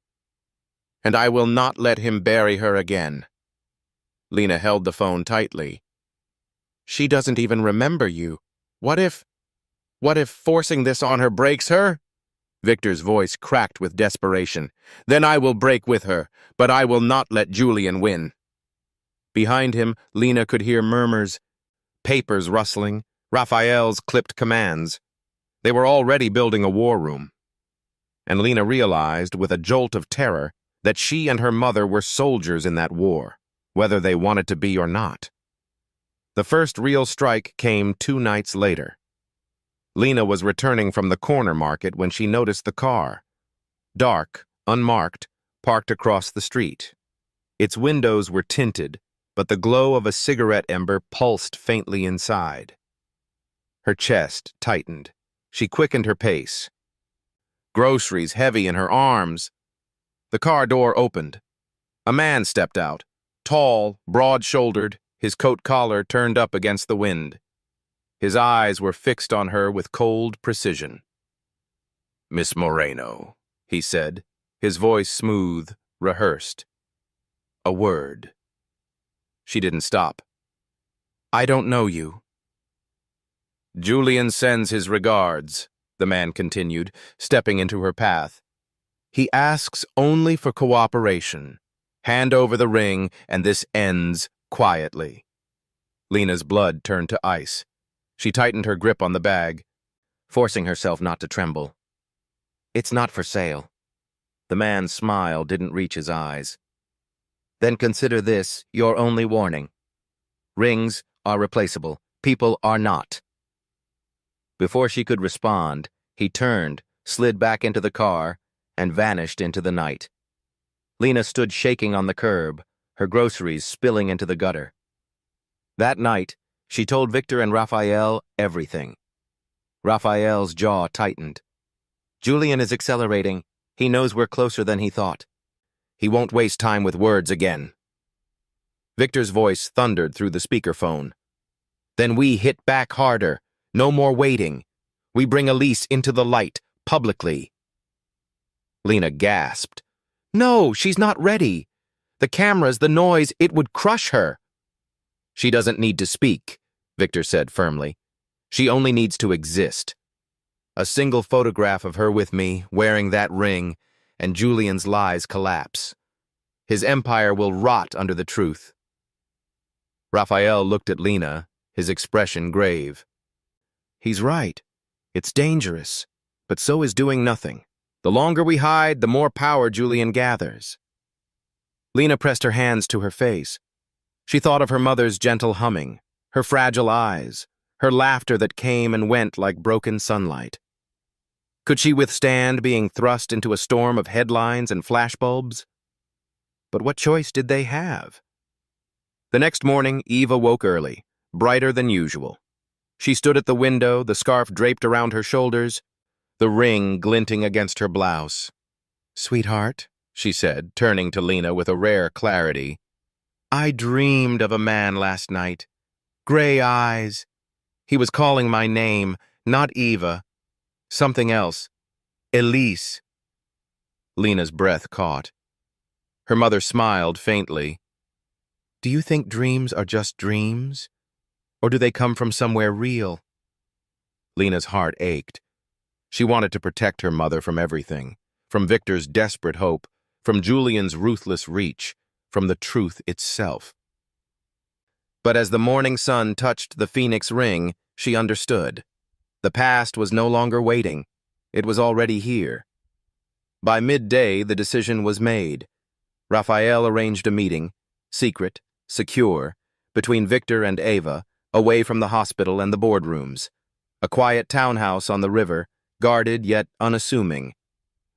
And I will not let him bury her again." Lena held the phone tightly. She doesn't even remember you. What if forcing this on her breaks her? Victor's voice cracked with desperation. Then I will break with her, but I will not let Julian win. Behind him, Lena could hear murmurs, papers rustling, Raphael's clipped commands. They were already building a war room. And Lena realized, with a jolt of terror, that she and her mother were soldiers in that war, whether they wanted to be or not. The first real strike came 2 nights later. Lena was returning from the corner market when she noticed the car. Dark, unmarked, parked across the street. Its windows were tinted, but the glow of a cigarette ember pulsed faintly inside. Her chest tightened. She quickened her pace. Groceries heavy in her arms. The car door opened. A man stepped out, tall, broad-shouldered, his coat collar turned up against the wind. His eyes were fixed on her with cold precision. "Miss Moreno," he said, his voice smooth, rehearsed. "A word." She didn't stop. "I don't know you." "Julian sends his regards," the man continued, stepping into her path. "He asks only for cooperation. Hand over the ring, and this ends quietly." Lena's blood turned to ice. She tightened her grip on the bag, forcing herself not to tremble. "It's not for sale." The man's smile didn't reach his eyes. "Then consider this your only warning. Rings are replaceable. People are not." Before she could respond, he turned, slid back into the car, and vanished into the night. Lena stood shaking on the curb, her groceries spilling into the gutter. That night, she told Victor and Raphael everything. Raphael's jaw tightened. "Julian is accelerating. He knows we're closer than he thought. He won't waste time with words again." Victor's voice thundered through the speakerphone. "Then we hit back harder. No more waiting. We bring Elise into the light, publicly." Lena gasped. "No, she's not ready. The cameras, the noise, it would crush her." "She doesn't need to speak," Victor said firmly. "She only needs to exist. A single photograph of her with me, wearing that ring, and Julian's lies collapse. His empire will rot under the truth." Raphael looked at Lena, his expression grave. "He's right. It's dangerous, but so is doing nothing. The longer we hide, the more power Julian gathers." Lena pressed her hands to her face. She thought of her mother's gentle humming, her fragile eyes, her laughter that came and went like broken sunlight. Could she withstand being thrust into a storm of headlines and flashbulbs? But what choice did they have? The next morning, Eva woke early, brighter than usual. She stood at the window, the scarf draped around her shoulders, the ring glinting against her blouse. "Sweetheart," she said, turning to Lena with a rare clarity, "I dreamed of a man last night. Gray eyes. He was calling my name, not Eva. Something else. Elise." Lena's breath caught. Her mother smiled faintly. "Do you think dreams are just dreams? Or do they come from somewhere real?" Lena's heart ached. She wanted to protect her mother from everything, from Victor's desperate hope, from Julian's ruthless reach, from the truth itself. But as the morning sun touched the Phoenix ring, she understood. The past was no longer waiting. It was already here. By midday, the decision was made. Raphael arranged a meeting, secret, secure, between Victor and Eva, away from the hospital and the boardrooms. A quiet townhouse on the river, guarded yet unassuming.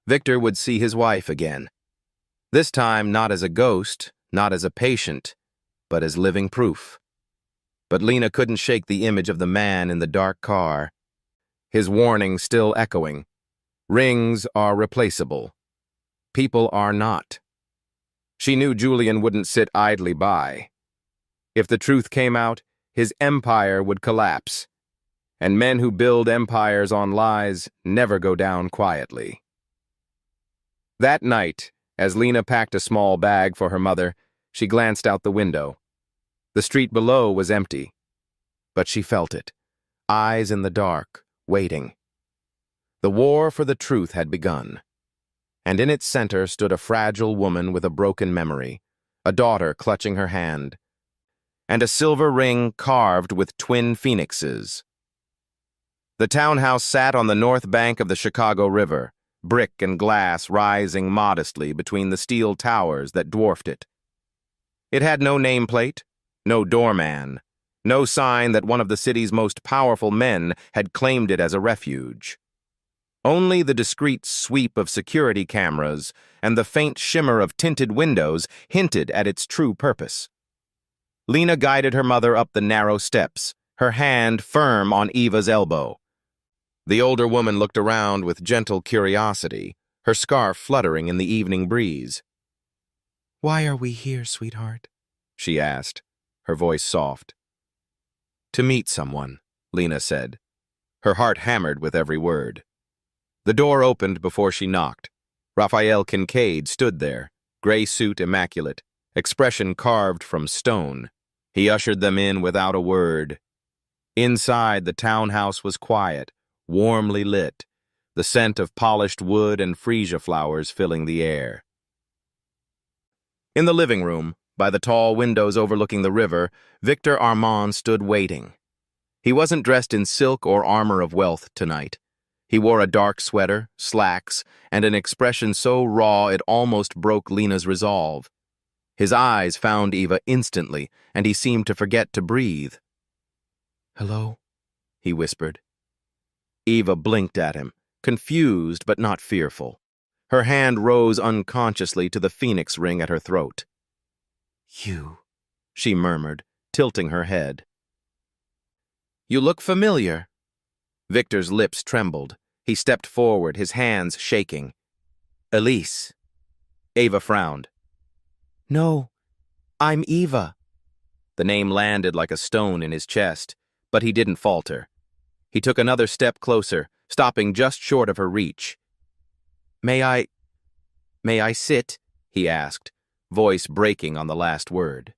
Victor would see his wife again. This time not as a ghost, not as a patient, but as living proof. But Lena couldn't shake the image of the man in the dark car. His warning still echoing. Rings are replaceable. People are not. She knew Julian wouldn't sit idly by. If the truth came out, his empire would collapse. And men who build empires on lies never go down quietly. That night, as Lena packed a small bag for her mother, she glanced out the window. The street below was empty, but she felt it, eyes in the dark, waiting. The war for the truth had begun, and in its center stood a fragile woman with a broken memory, a daughter clutching her hand, and a silver ring carved with twin phoenixes. The townhouse sat on the north bank of the Chicago River, brick and glass rising modestly between the steel towers that dwarfed it. It had no nameplate, no doorman, no sign that one of the city's most powerful men had claimed it as a refuge. Only the discreet sweep of security cameras and the faint shimmer of tinted windows hinted at its true purpose. Lena guided her mother up the narrow steps, her hand firm on Eva's elbow. The older woman looked around with gentle curiosity, her scarf fluttering in the evening breeze. "Why are we here, sweetheart?" she asked, her voice soft. "To meet someone," Lena said. Her heart hammered with every word. The door opened before she knocked. Raphael Kincaid stood there, gray suit immaculate, expression carved from stone. He ushered them in without a word. Inside, the townhouse was quiet, warmly lit, the scent of polished wood and freesia flowers filling the air. In the living room, by the tall windows overlooking the river, Victor Armand stood waiting. He wasn't dressed in silk or armor of wealth tonight. He wore a dark sweater, slacks, and an expression so raw it almost broke Lena's resolve. His eyes found Eva instantly, and he seemed to forget to breathe. "Hello?" he whispered. Eva blinked at him, confused but not fearful. Her hand rose unconsciously to the phoenix ring at her throat. "You," she murmured, tilting her head. "You look familiar." Victor's lips trembled. He stepped forward, his hands shaking. "Elise." Eva frowned. "No, I'm Eva." The name landed like a stone in his chest, but he didn't falter. He took another step closer, stopping just short of her reach. May I sit?" he asked, voice breaking on the last word.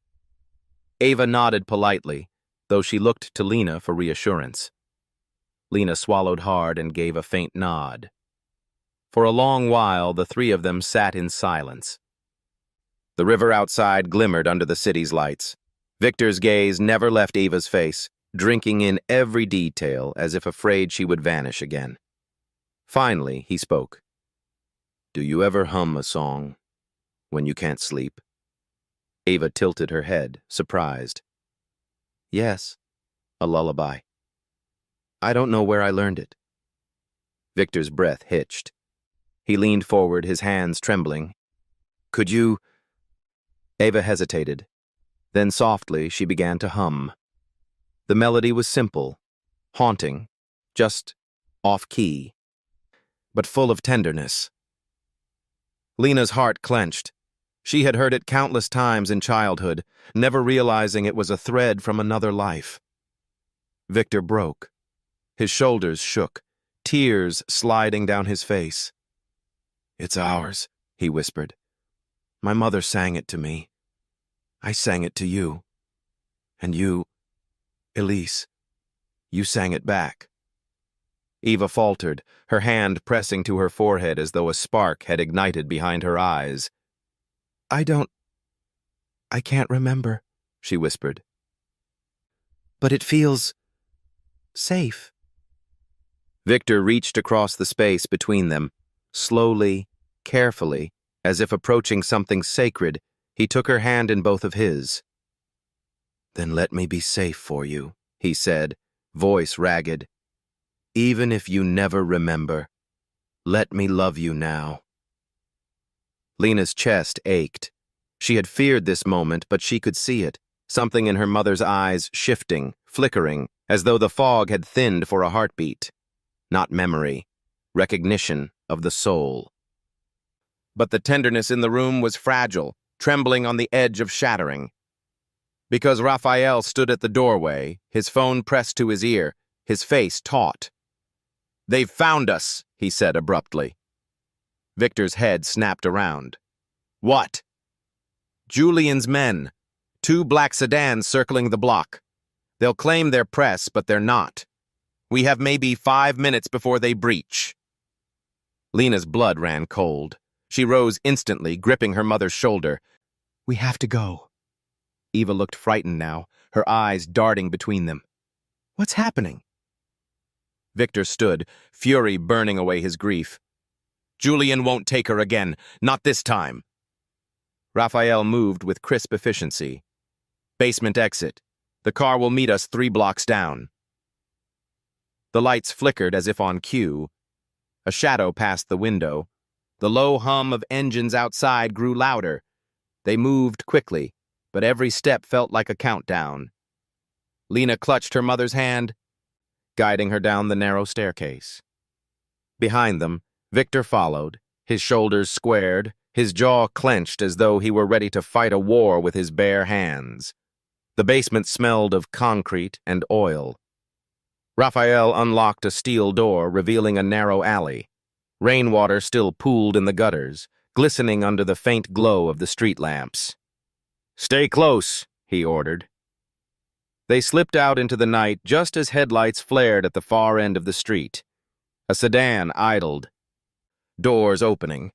Eva nodded politely, though she looked to Lena for reassurance. Lena swallowed hard and gave a faint nod. For a long while, the three of them sat in silence. The river outside glimmered under the city's lights. Victor's gaze never left Eva's face, drinking in every detail as if afraid she would vanish again. Finally, he spoke. "Do you ever hum a song when you can't sleep?" Eva tilted her head, surprised. "Yes, a lullaby. I don't know where I learned it." Victor's breath hitched. He leaned forward, his hands trembling. "Could you—" Eva hesitated. Then softly she began to hum. The melody was simple, haunting, just off-key, but full of tenderness. Lena's heart clenched. She had heard it countless times in childhood, never realizing it was a thread from another life. Victor broke. His shoulders shook, tears sliding down his face. "It's ours," he whispered. "My mother sang it to me. I sang it to you. And you, Elise, you sang it back." Eva faltered, her hand pressing to her forehead as though a spark had ignited behind her eyes. I can't remember," she whispered. "But it feels safe." Victor reached across the space between them. Slowly, carefully, as if approaching something sacred, he took her hand in both of his. "Then let me be safe for you," he said, voice ragged. "Even if you never remember, let me love you now." Lena's chest ached. She had feared this moment, but she could see it, something in her mother's eyes shifting, flickering, as though the fog had thinned for a heartbeat. Not memory, recognition of the soul. But the tenderness in the room was fragile, trembling on the edge of shattering. Because Raphael stood at the doorway, his phone pressed to his ear, his face taut. "They've found us," he said abruptly. Victor's head snapped around. "What?" "Julian's men. 2 black sedans circling the block. They'll claim they're press, but they're not. We have maybe 5 minutes before they breach. Lena's blood ran cold. She rose instantly, gripping her mother's shoulder. We have to go. Eva looked frightened now, her eyes darting between them. What's happening? Victor stood, fury burning away his grief. Julian won't take her again, not this time. Raphael moved with crisp efficiency. Basement exit. The car will meet us 3 blocks down. The lights flickered as if on cue. A shadow passed the window. The low hum of engines outside grew louder. They moved quickly, but every step felt like a countdown. Lena clutched her mother's hand, guiding her down the narrow staircase. Behind them, Victor followed, his shoulders squared, his jaw clenched as though he were ready to fight a war with his bare hands. The basement smelled of concrete and oil. Raphael unlocked a steel door, revealing a narrow alley. Rainwater still pooled in the gutters, glistening under the faint glow of the street lamps. "Stay close," he ordered. They slipped out into the night just as headlights flared at the far end of the street. A sedan idled. Doors opening.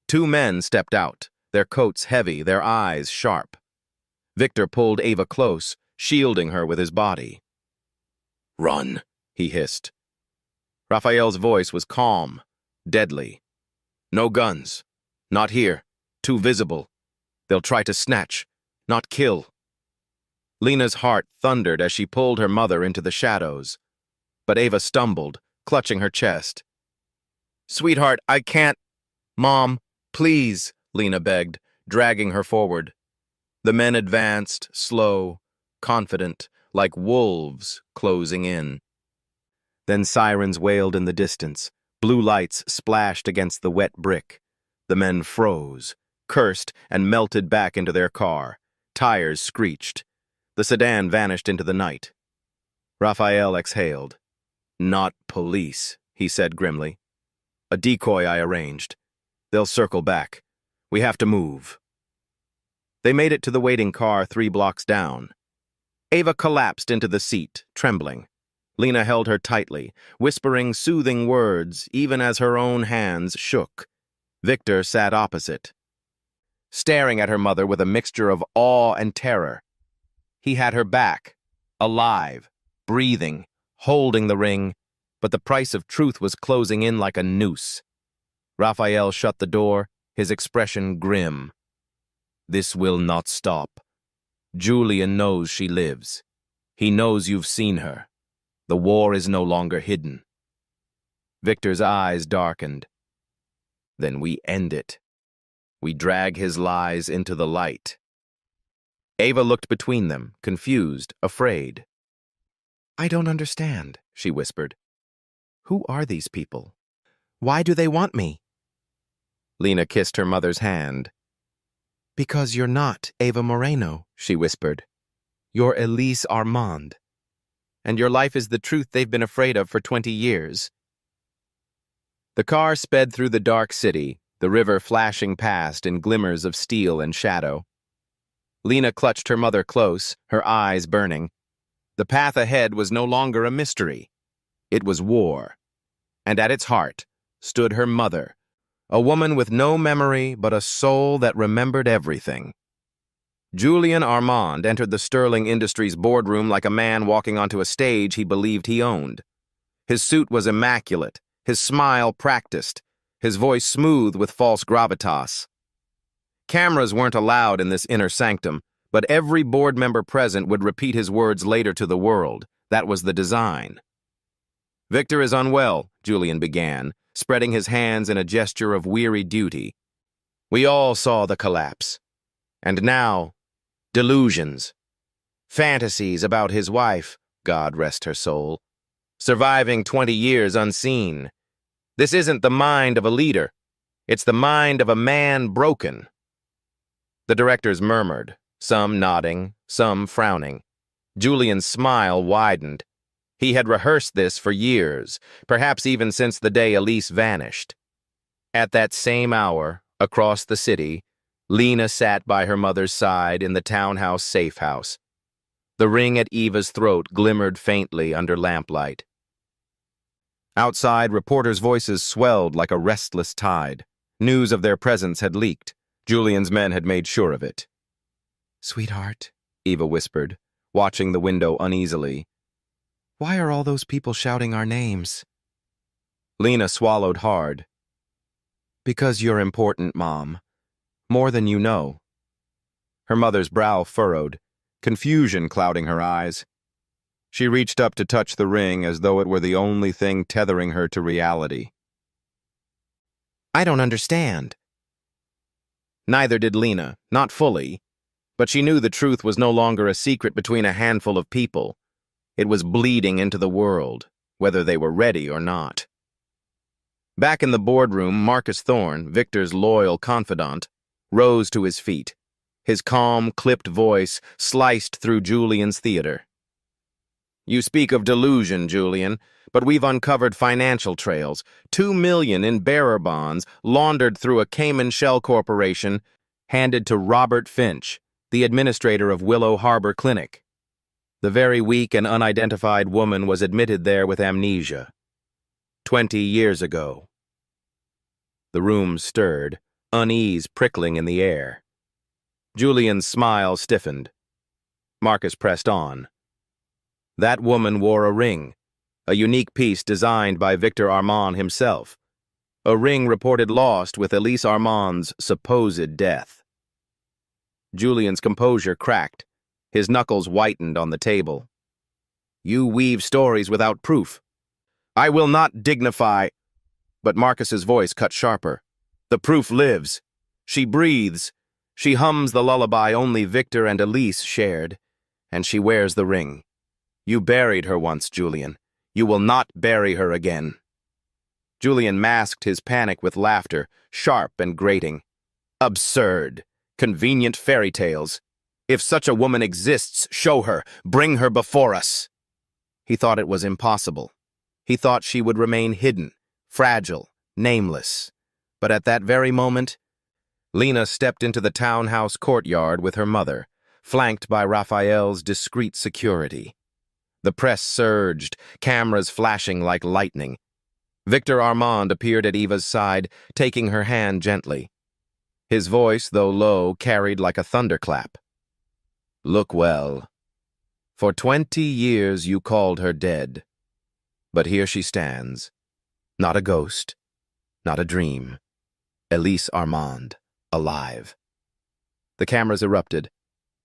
2 men stepped out, their coats heavy, their eyes sharp. Victor pulled Eva close, shielding her with his body. "Run," he hissed. Raphael's voice was calm, deadly. "No guns. Not here. Too visible. They'll try to snatch, not kill." Lena's heart thundered as she pulled her mother into the shadows. But Eva stumbled, clutching her chest. "Sweetheart, I can't." "Mom, please," Lena begged, dragging her forward. The men advanced, slow, confident, like wolves closing in. Then sirens wailed in the distance. Blue lights splashed against the wet brick. The men froze, cursed, and melted back into their car. Tires screeched. The sedan vanished into the night. Raphael exhaled. "Not police," he said grimly. "A decoy I arranged. They'll circle back. We have to move." They made it to the waiting car 3 blocks down. Eva collapsed into the seat, trembling. Lena held her tightly, whispering soothing words even as her own hands shook. Victor sat opposite, staring at her mother with a mixture of awe and terror. He had her back, alive, breathing, holding the ring, but the price of truth was closing in like a noose. Raphael shut the door, his expression grim. "This will not stop. Julian knows she lives. He knows you've seen her. The war is no longer hidden." Victor's eyes darkened. "Then we end it. We drag his lies into the light." Eva looked between them, confused, afraid. "I don't understand," she whispered. "Who are these people? Why do they want me?" Lena kissed her mother's hand. "Because you're not Eva Moreno," she whispered. "You're Elise Armand. And your life is the truth they've been afraid of for 20 years. The car sped through the dark city, the river flashing past in glimmers of steel and shadow. Lena clutched her mother close, her eyes burning. The path ahead was no longer a mystery. It was war. And at its heart stood her mother, a woman with no memory but a soul that remembered everything. Julian Armand entered the Sterling Industries boardroom like a man walking onto a stage he believed he owned. His suit was immaculate, his smile practiced, his voice smooth with false gravitas. Cameras weren't allowed in this inner sanctum, but every board member present would repeat his words later to the world. That was the design. "Victor is unwell," Julian began, spreading his hands in a gesture of weary duty. "We all saw the collapse. And now, delusions. Fantasies about his wife, God rest her soul, surviving 20 years unseen. This isn't the mind of a leader. It's the mind of a man broken." The directors murmured, some nodding, some frowning. Julian's smile widened. He had rehearsed this for years, perhaps even since the day Elise vanished. At that same hour, across the city, Lena sat by her mother's side in the townhouse safe house. The ring at Eva's throat glimmered faintly under lamplight. Outside, reporters' voices swelled like a restless tide. News of their presence had leaked. Julian's men had made sure of it. "Sweetheart," Eva whispered, watching the window uneasily. "Why are all those people shouting our names?" Lena swallowed hard. "Because you're important, Mom. More than you know." Her mother's brow furrowed, confusion clouding her eyes. She reached up to touch the ring as though it were the only thing tethering her to reality. "I don't understand." Neither did Lena, not fully, but she knew the truth was no longer a secret between a handful of people. It was bleeding into the world, whether they were ready or not. Back in the boardroom, Marcus Thorne, Victor's loyal confidant, rose to his feet. His calm, clipped voice sliced through Julian's theater. "You speak of delusion, Julian, but we've uncovered financial trails. 2 million in bearer bonds laundered through a Cayman shell corporation handed to Robert Finch, the administrator of Willow Harbor Clinic. The very weak and unidentified woman was admitted there with amnesia. 20 years ago." The room stirred, unease prickling in the air. Julian's smile stiffened. Marcus pressed on. "That woman wore a ring, a unique piece designed by Victor Armand himself. A ring reported lost with Elise Armand's supposed death." Julian's composure cracked. His knuckles whitened on the table. "You weave stories without proof." "I will not dignify—" But Marcus's voice cut sharper. "The proof lives. She breathes. She hums the lullaby only Victor and Elise shared. And she wears the ring. You buried her once, Julian. You will not bury her again." Julian masked his panic with laughter, sharp and grating. "Absurd. Convenient fairy tales. If such a woman exists, show her. Bring her before us." He thought it was impossible. He thought she would remain hidden, fragile, nameless. But at that very moment, Lena stepped into the townhouse courtyard with her mother, flanked by Raphael's discreet security. The press surged, cameras flashing like lightning. Victor Armand appeared at Eva's side, taking her hand gently. His voice, though low, carried like a thunderclap. "Look well. For 20 years you called her dead. But here she stands. Not a ghost, not a dream. Elise Armand, alive." The cameras erupted.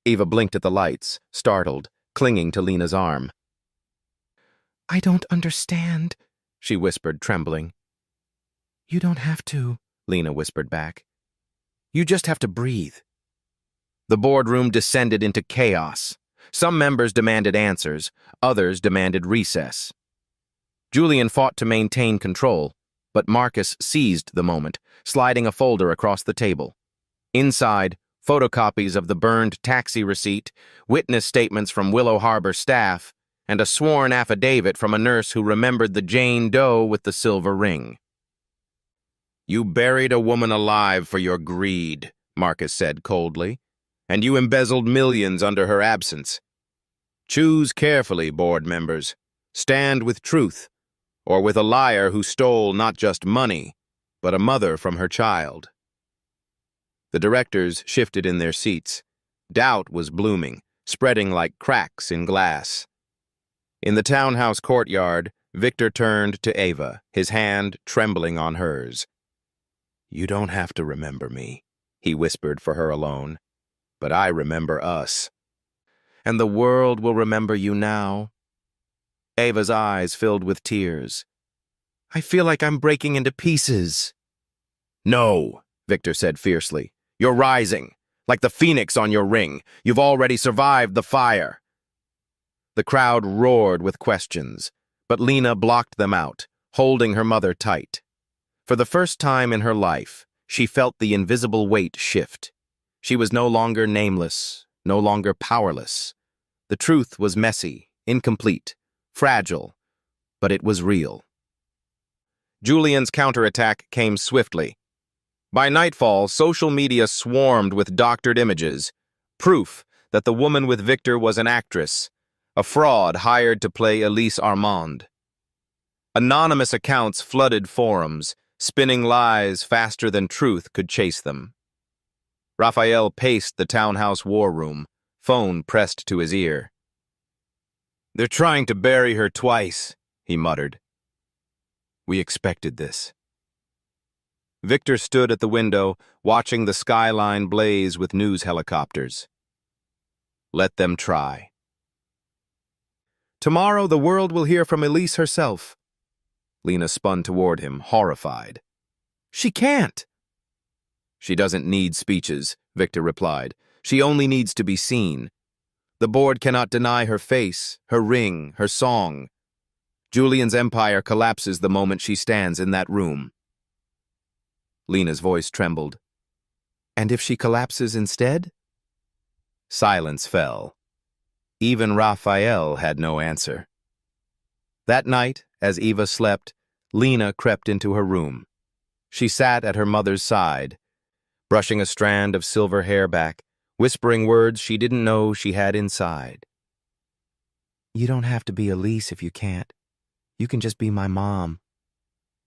Eva blinked at the lights, startled, clinging to Lena's arm. "I don't understand," she whispered, trembling. "You don't have to," Lena whispered back. "You just have to breathe." The boardroom descended into chaos. Some members demanded answers, others demanded recess. Julian fought to maintain control, but Marcus seized the moment, sliding a folder across the table. Inside, photocopies of the burned taxi receipt, witness statements from Willow Harbor staff, and a sworn affidavit from a nurse who remembered the Jane Doe with the silver ring. "You buried a woman alive for your greed," Marcus said coldly, "and you embezzled millions under her absence. Choose carefully, board members. Stand with truth, or with a liar who stole not just money, but a mother from her child." The directors shifted in their seats. Doubt was blooming, spreading like cracks in glass. In the townhouse courtyard, Victor turned to Eva, his hand trembling on hers. "You don't have to remember me," he whispered for her alone, "but I remember us. And the world will remember you now." Eva's eyes filled with tears. "I feel like I'm breaking into pieces." "No," Victor said fiercely. "You're rising, like the phoenix on your ring. You've already survived the fire." The crowd roared with questions, but Lena blocked them out, holding her mother tight. For the first time in her life, she felt the invisible weight shift. She was no longer nameless, no longer powerless. The truth was messy, incomplete, fragile, but it was real. Julian's counterattack came swiftly. By nightfall, social media swarmed with doctored images, proof that the woman with Victor was an actress, a fraud hired to play Elise Armand. Anonymous accounts flooded forums, spinning lies faster than truth could chase them. Raphael paced the townhouse war room, phone pressed to his ear. "They're trying to bury her twice," he muttered. "We expected this." Victor stood at the window, watching the skyline blaze with news helicopters. Let them try. "Tomorrow the world will hear from Elise herself." Lena spun toward him, horrified. "She can't." "She doesn't need speeches," Victor replied. "She only needs to be seen. The board cannot deny her face, her ring, her song. Julian's empire collapses the moment she stands in that room." Lena's voice trembled. "And if she collapses instead?" Silence fell. Even Raphael had no answer. That night, as Eva slept, Lena crept into her room. She sat at her mother's side, brushing a strand of silver hair back, whispering words she didn't know she had inside. "You don't have to be Elise if you can't. You can just be my mom.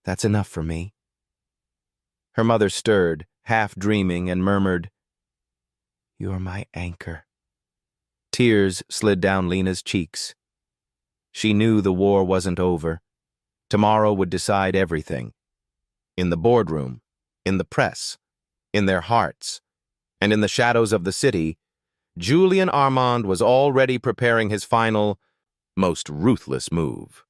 That's enough for me." Her mother stirred, half dreaming, and murmured, "You're my anchor." Tears slid down Lena's cheeks. She knew the war wasn't over. Tomorrow would decide everything. In the boardroom, in the press, in their hearts, and in the shadows of the city, Julian Armand was already preparing his final, most ruthless move.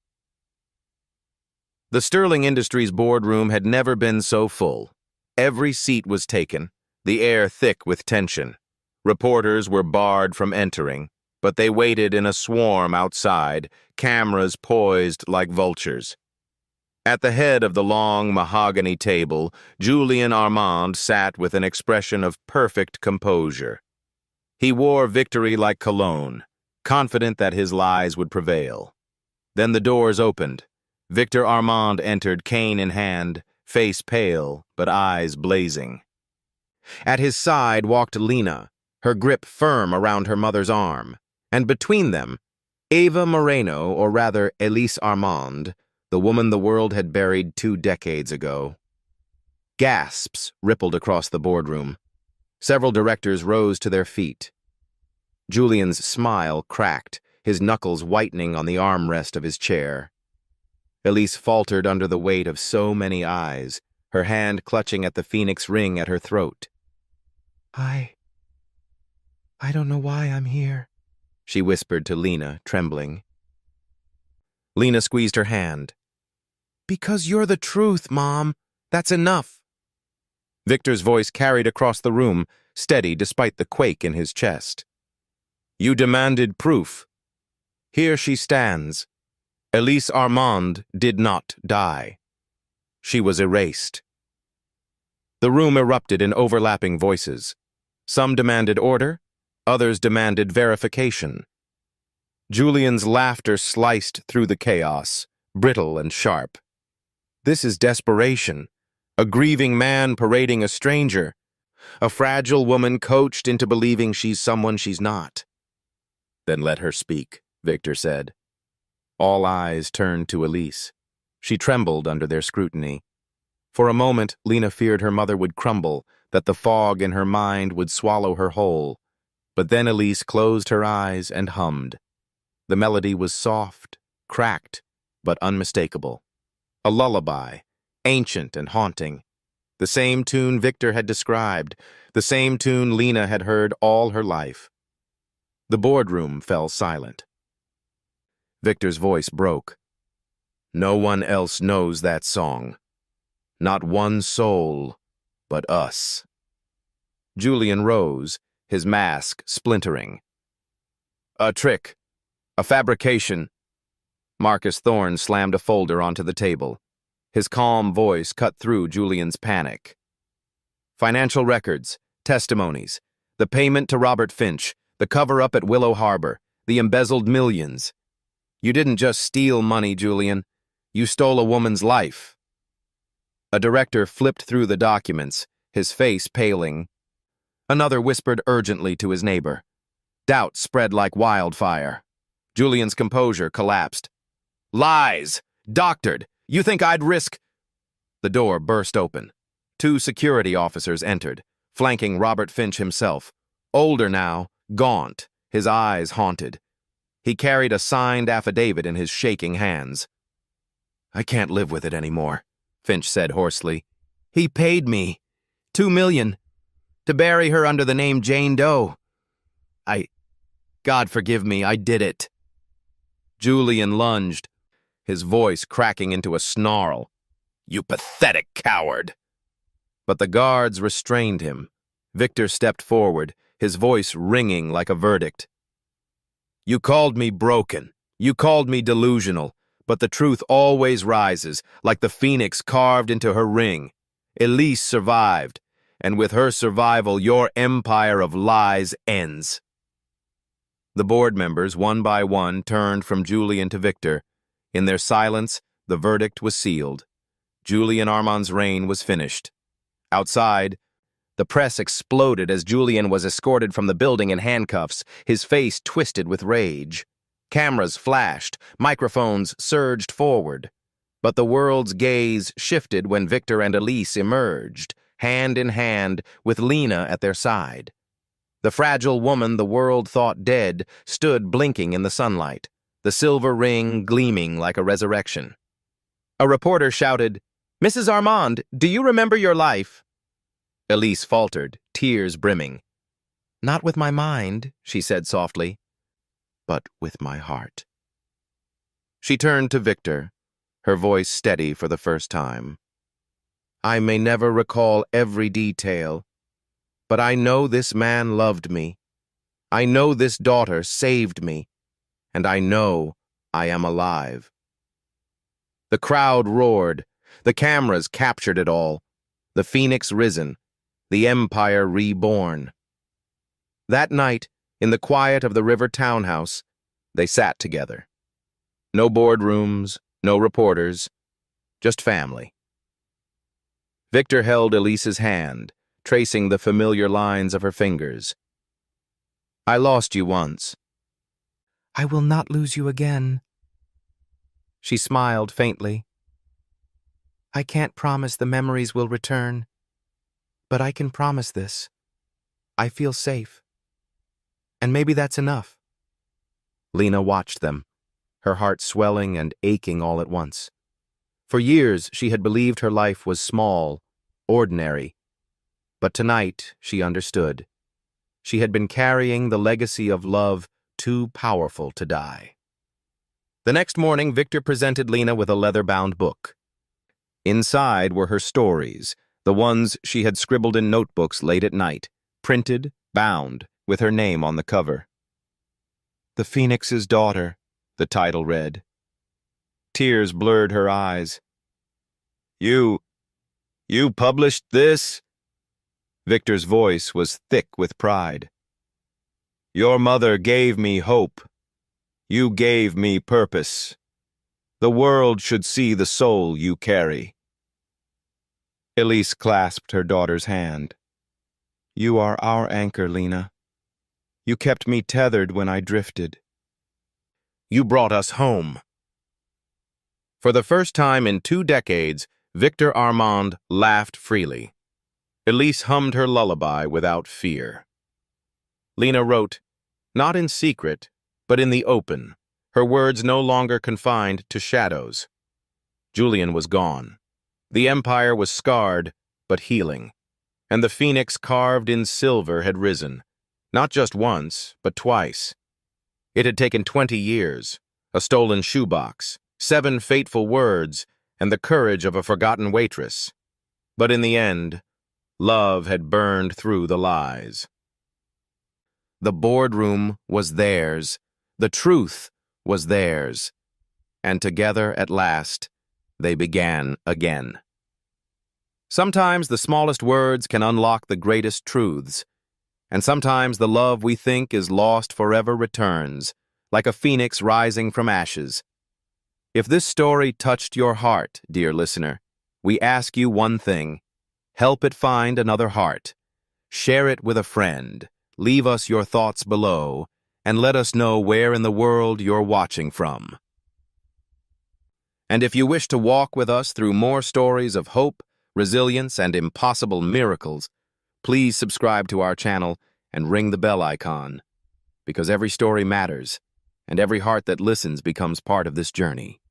The Sterling Industries boardroom had never been so full. Every seat was taken, the air thick with tension. Reporters were barred from entering, but they waited in a swarm outside, cameras poised like vultures. At the head of the long mahogany table, Julian Armand sat with an expression of perfect composure. He wore victory like cologne, confident that his lies would prevail. Then the doors opened. Victor Armand entered, cane in hand, face pale, but eyes blazing. At his side walked Lena, her grip firm around her mother's arm, and between them, Eva Moreno, or rather Elise Armand, the woman the world had buried 2 decades ago. Gasps rippled across the boardroom. Several directors rose to their feet. Julian's smile cracked, his knuckles whitening on the armrest of his chair. Elise faltered under the weight of so many eyes, her hand clutching at the phoenix ring at her throat. I don't know why I'm here," she whispered to Lena, trembling. Lena squeezed her hand. "Because you're the truth, Mom. That's enough." Victor's voice carried across the room, steady despite the quake in his chest. "You demanded proof. Here she stands. Elise Armand did not die. She was erased." The room erupted in overlapping voices. Some demanded order, others demanded verification. Julian's laughter sliced through the chaos, brittle and sharp. This is desperation, a grieving man parading a stranger, a fragile woman coached into believing she's someone she's not. "Then let her speak," Victor said. All eyes turned to Elise. She trembled under their scrutiny. For a moment, Lena feared her mother would crumble, that the fog in her mind would swallow her whole. But then Elise closed her eyes and hummed. The melody was soft, cracked, but unmistakable. A lullaby, ancient and haunting. The same tune Victor had described, the same tune Lena had heard all her life. The boardroom fell silent. Victor's voice broke. "No one else knows that song. Not one soul, but us." Julian rose, his mask splintering. "A trick. A fabrication." Marcus Thorne slammed a folder onto the table. His calm voice cut through Julian's panic. "Financial records, testimonies, the payment to Robert Finch, the cover-up at Willow Harbor, the embezzled millions. You didn't just steal money, Julian. You stole a woman's life." A director flipped through the documents, his face paling. Another whispered urgently to his neighbor. Doubt spread like wildfire. Julian's composure collapsed. Lies! Doctored! You think I'd risk— The door burst open. 2 security officers entered, flanking Robert Finch himself. Older now, gaunt, his eyes haunted. He carried a signed affidavit in his shaking hands. I can't live with it anymore, Finch said hoarsely. He paid me $2 million to bury her under the name Jane Doe. God forgive me, I did it. Julian lunged, his voice cracking into a snarl. You pathetic coward! But the guards restrained him. Victor stepped forward, his voice ringing like a verdict. You called me broken. You called me delusional. But the truth always rises, like the phoenix carved into her ring. Elise survived, and with her survival, your empire of lies ends. The board members, one by one, turned from Julian to Victor. In their silence, the verdict was sealed. Julian Armand's reign was finished. Outside, the press exploded as Julian was escorted from the building in handcuffs, his face twisted with rage. Cameras flashed, microphones surged forward. But the world's gaze shifted when Victor and Elise emerged, hand in hand, with Lena at their side. The fragile woman the world thought dead stood blinking in the sunlight, the silver ring gleaming like a resurrection. A reporter shouted, Mrs. Armand, do you remember your life? Elise faltered, tears brimming. Not with my mind, she said softly, but with my heart. She turned to Victor, her voice steady for the first time. I may never recall every detail, but I know this man loved me. I know this daughter saved me, and I know I am alive. The crowd roared. The cameras captured it all. The phoenix risen, the empire reborn. That night, in the quiet of the river townhouse, they sat together. No boardrooms, no reporters, just family. Victor held Elise's hand, tracing the familiar lines of her fingers. I lost you once. I will not lose you again. She smiled faintly. I can't promise the memories will return, but I can promise this. I feel safe. And maybe that's enough. Lena watched them, her heart swelling and aching all at once. For years, she had believed her life was small, ordinary. But tonight, she understood. She had been carrying the legacy of love too powerful to die. The next morning, Victor presented Lena with a leather-bound book. Inside were her stories, the ones she had scribbled in notebooks late at night, printed, bound, with her name on the cover. The Phoenix's Daughter, the title read. Tears blurred her eyes. You published this? Victor's voice was thick with pride. Your mother gave me hope. You gave me purpose. The world should see the soul you carry. Elise clasped her daughter's hand. You are our anchor, Lena. You kept me tethered when I drifted. You brought us home. For the first time in 2 decades, Victor Armand laughed freely. Elise hummed her lullaby without fear. Lena wrote, not in secret, but in the open, her words no longer confined to shadows. Julian was gone. The empire was scarred, but healing. And the phoenix carved in silver had risen, not just once, but twice. It had taken 20 years, a stolen shoebox, 7 fateful words, and the courage of a forgotten waitress. But in the end, love had burned through the lies. The boardroom was theirs. The truth was theirs. And together, at last, they began again. Sometimes the smallest words can unlock the greatest truths, and sometimes the love we think is lost forever returns, like a phoenix rising from ashes. If this story touched your heart, dear listener, we ask you one thing. Help it find another heart. Share it with a friend. Leave us your thoughts below, and let us know where in the world you're watching from. And if you wish to walk with us through more stories of hope, resilience, and impossible miracles, please subscribe to our channel and ring the bell icon, because every story matters, and every heart that listens becomes part of this journey.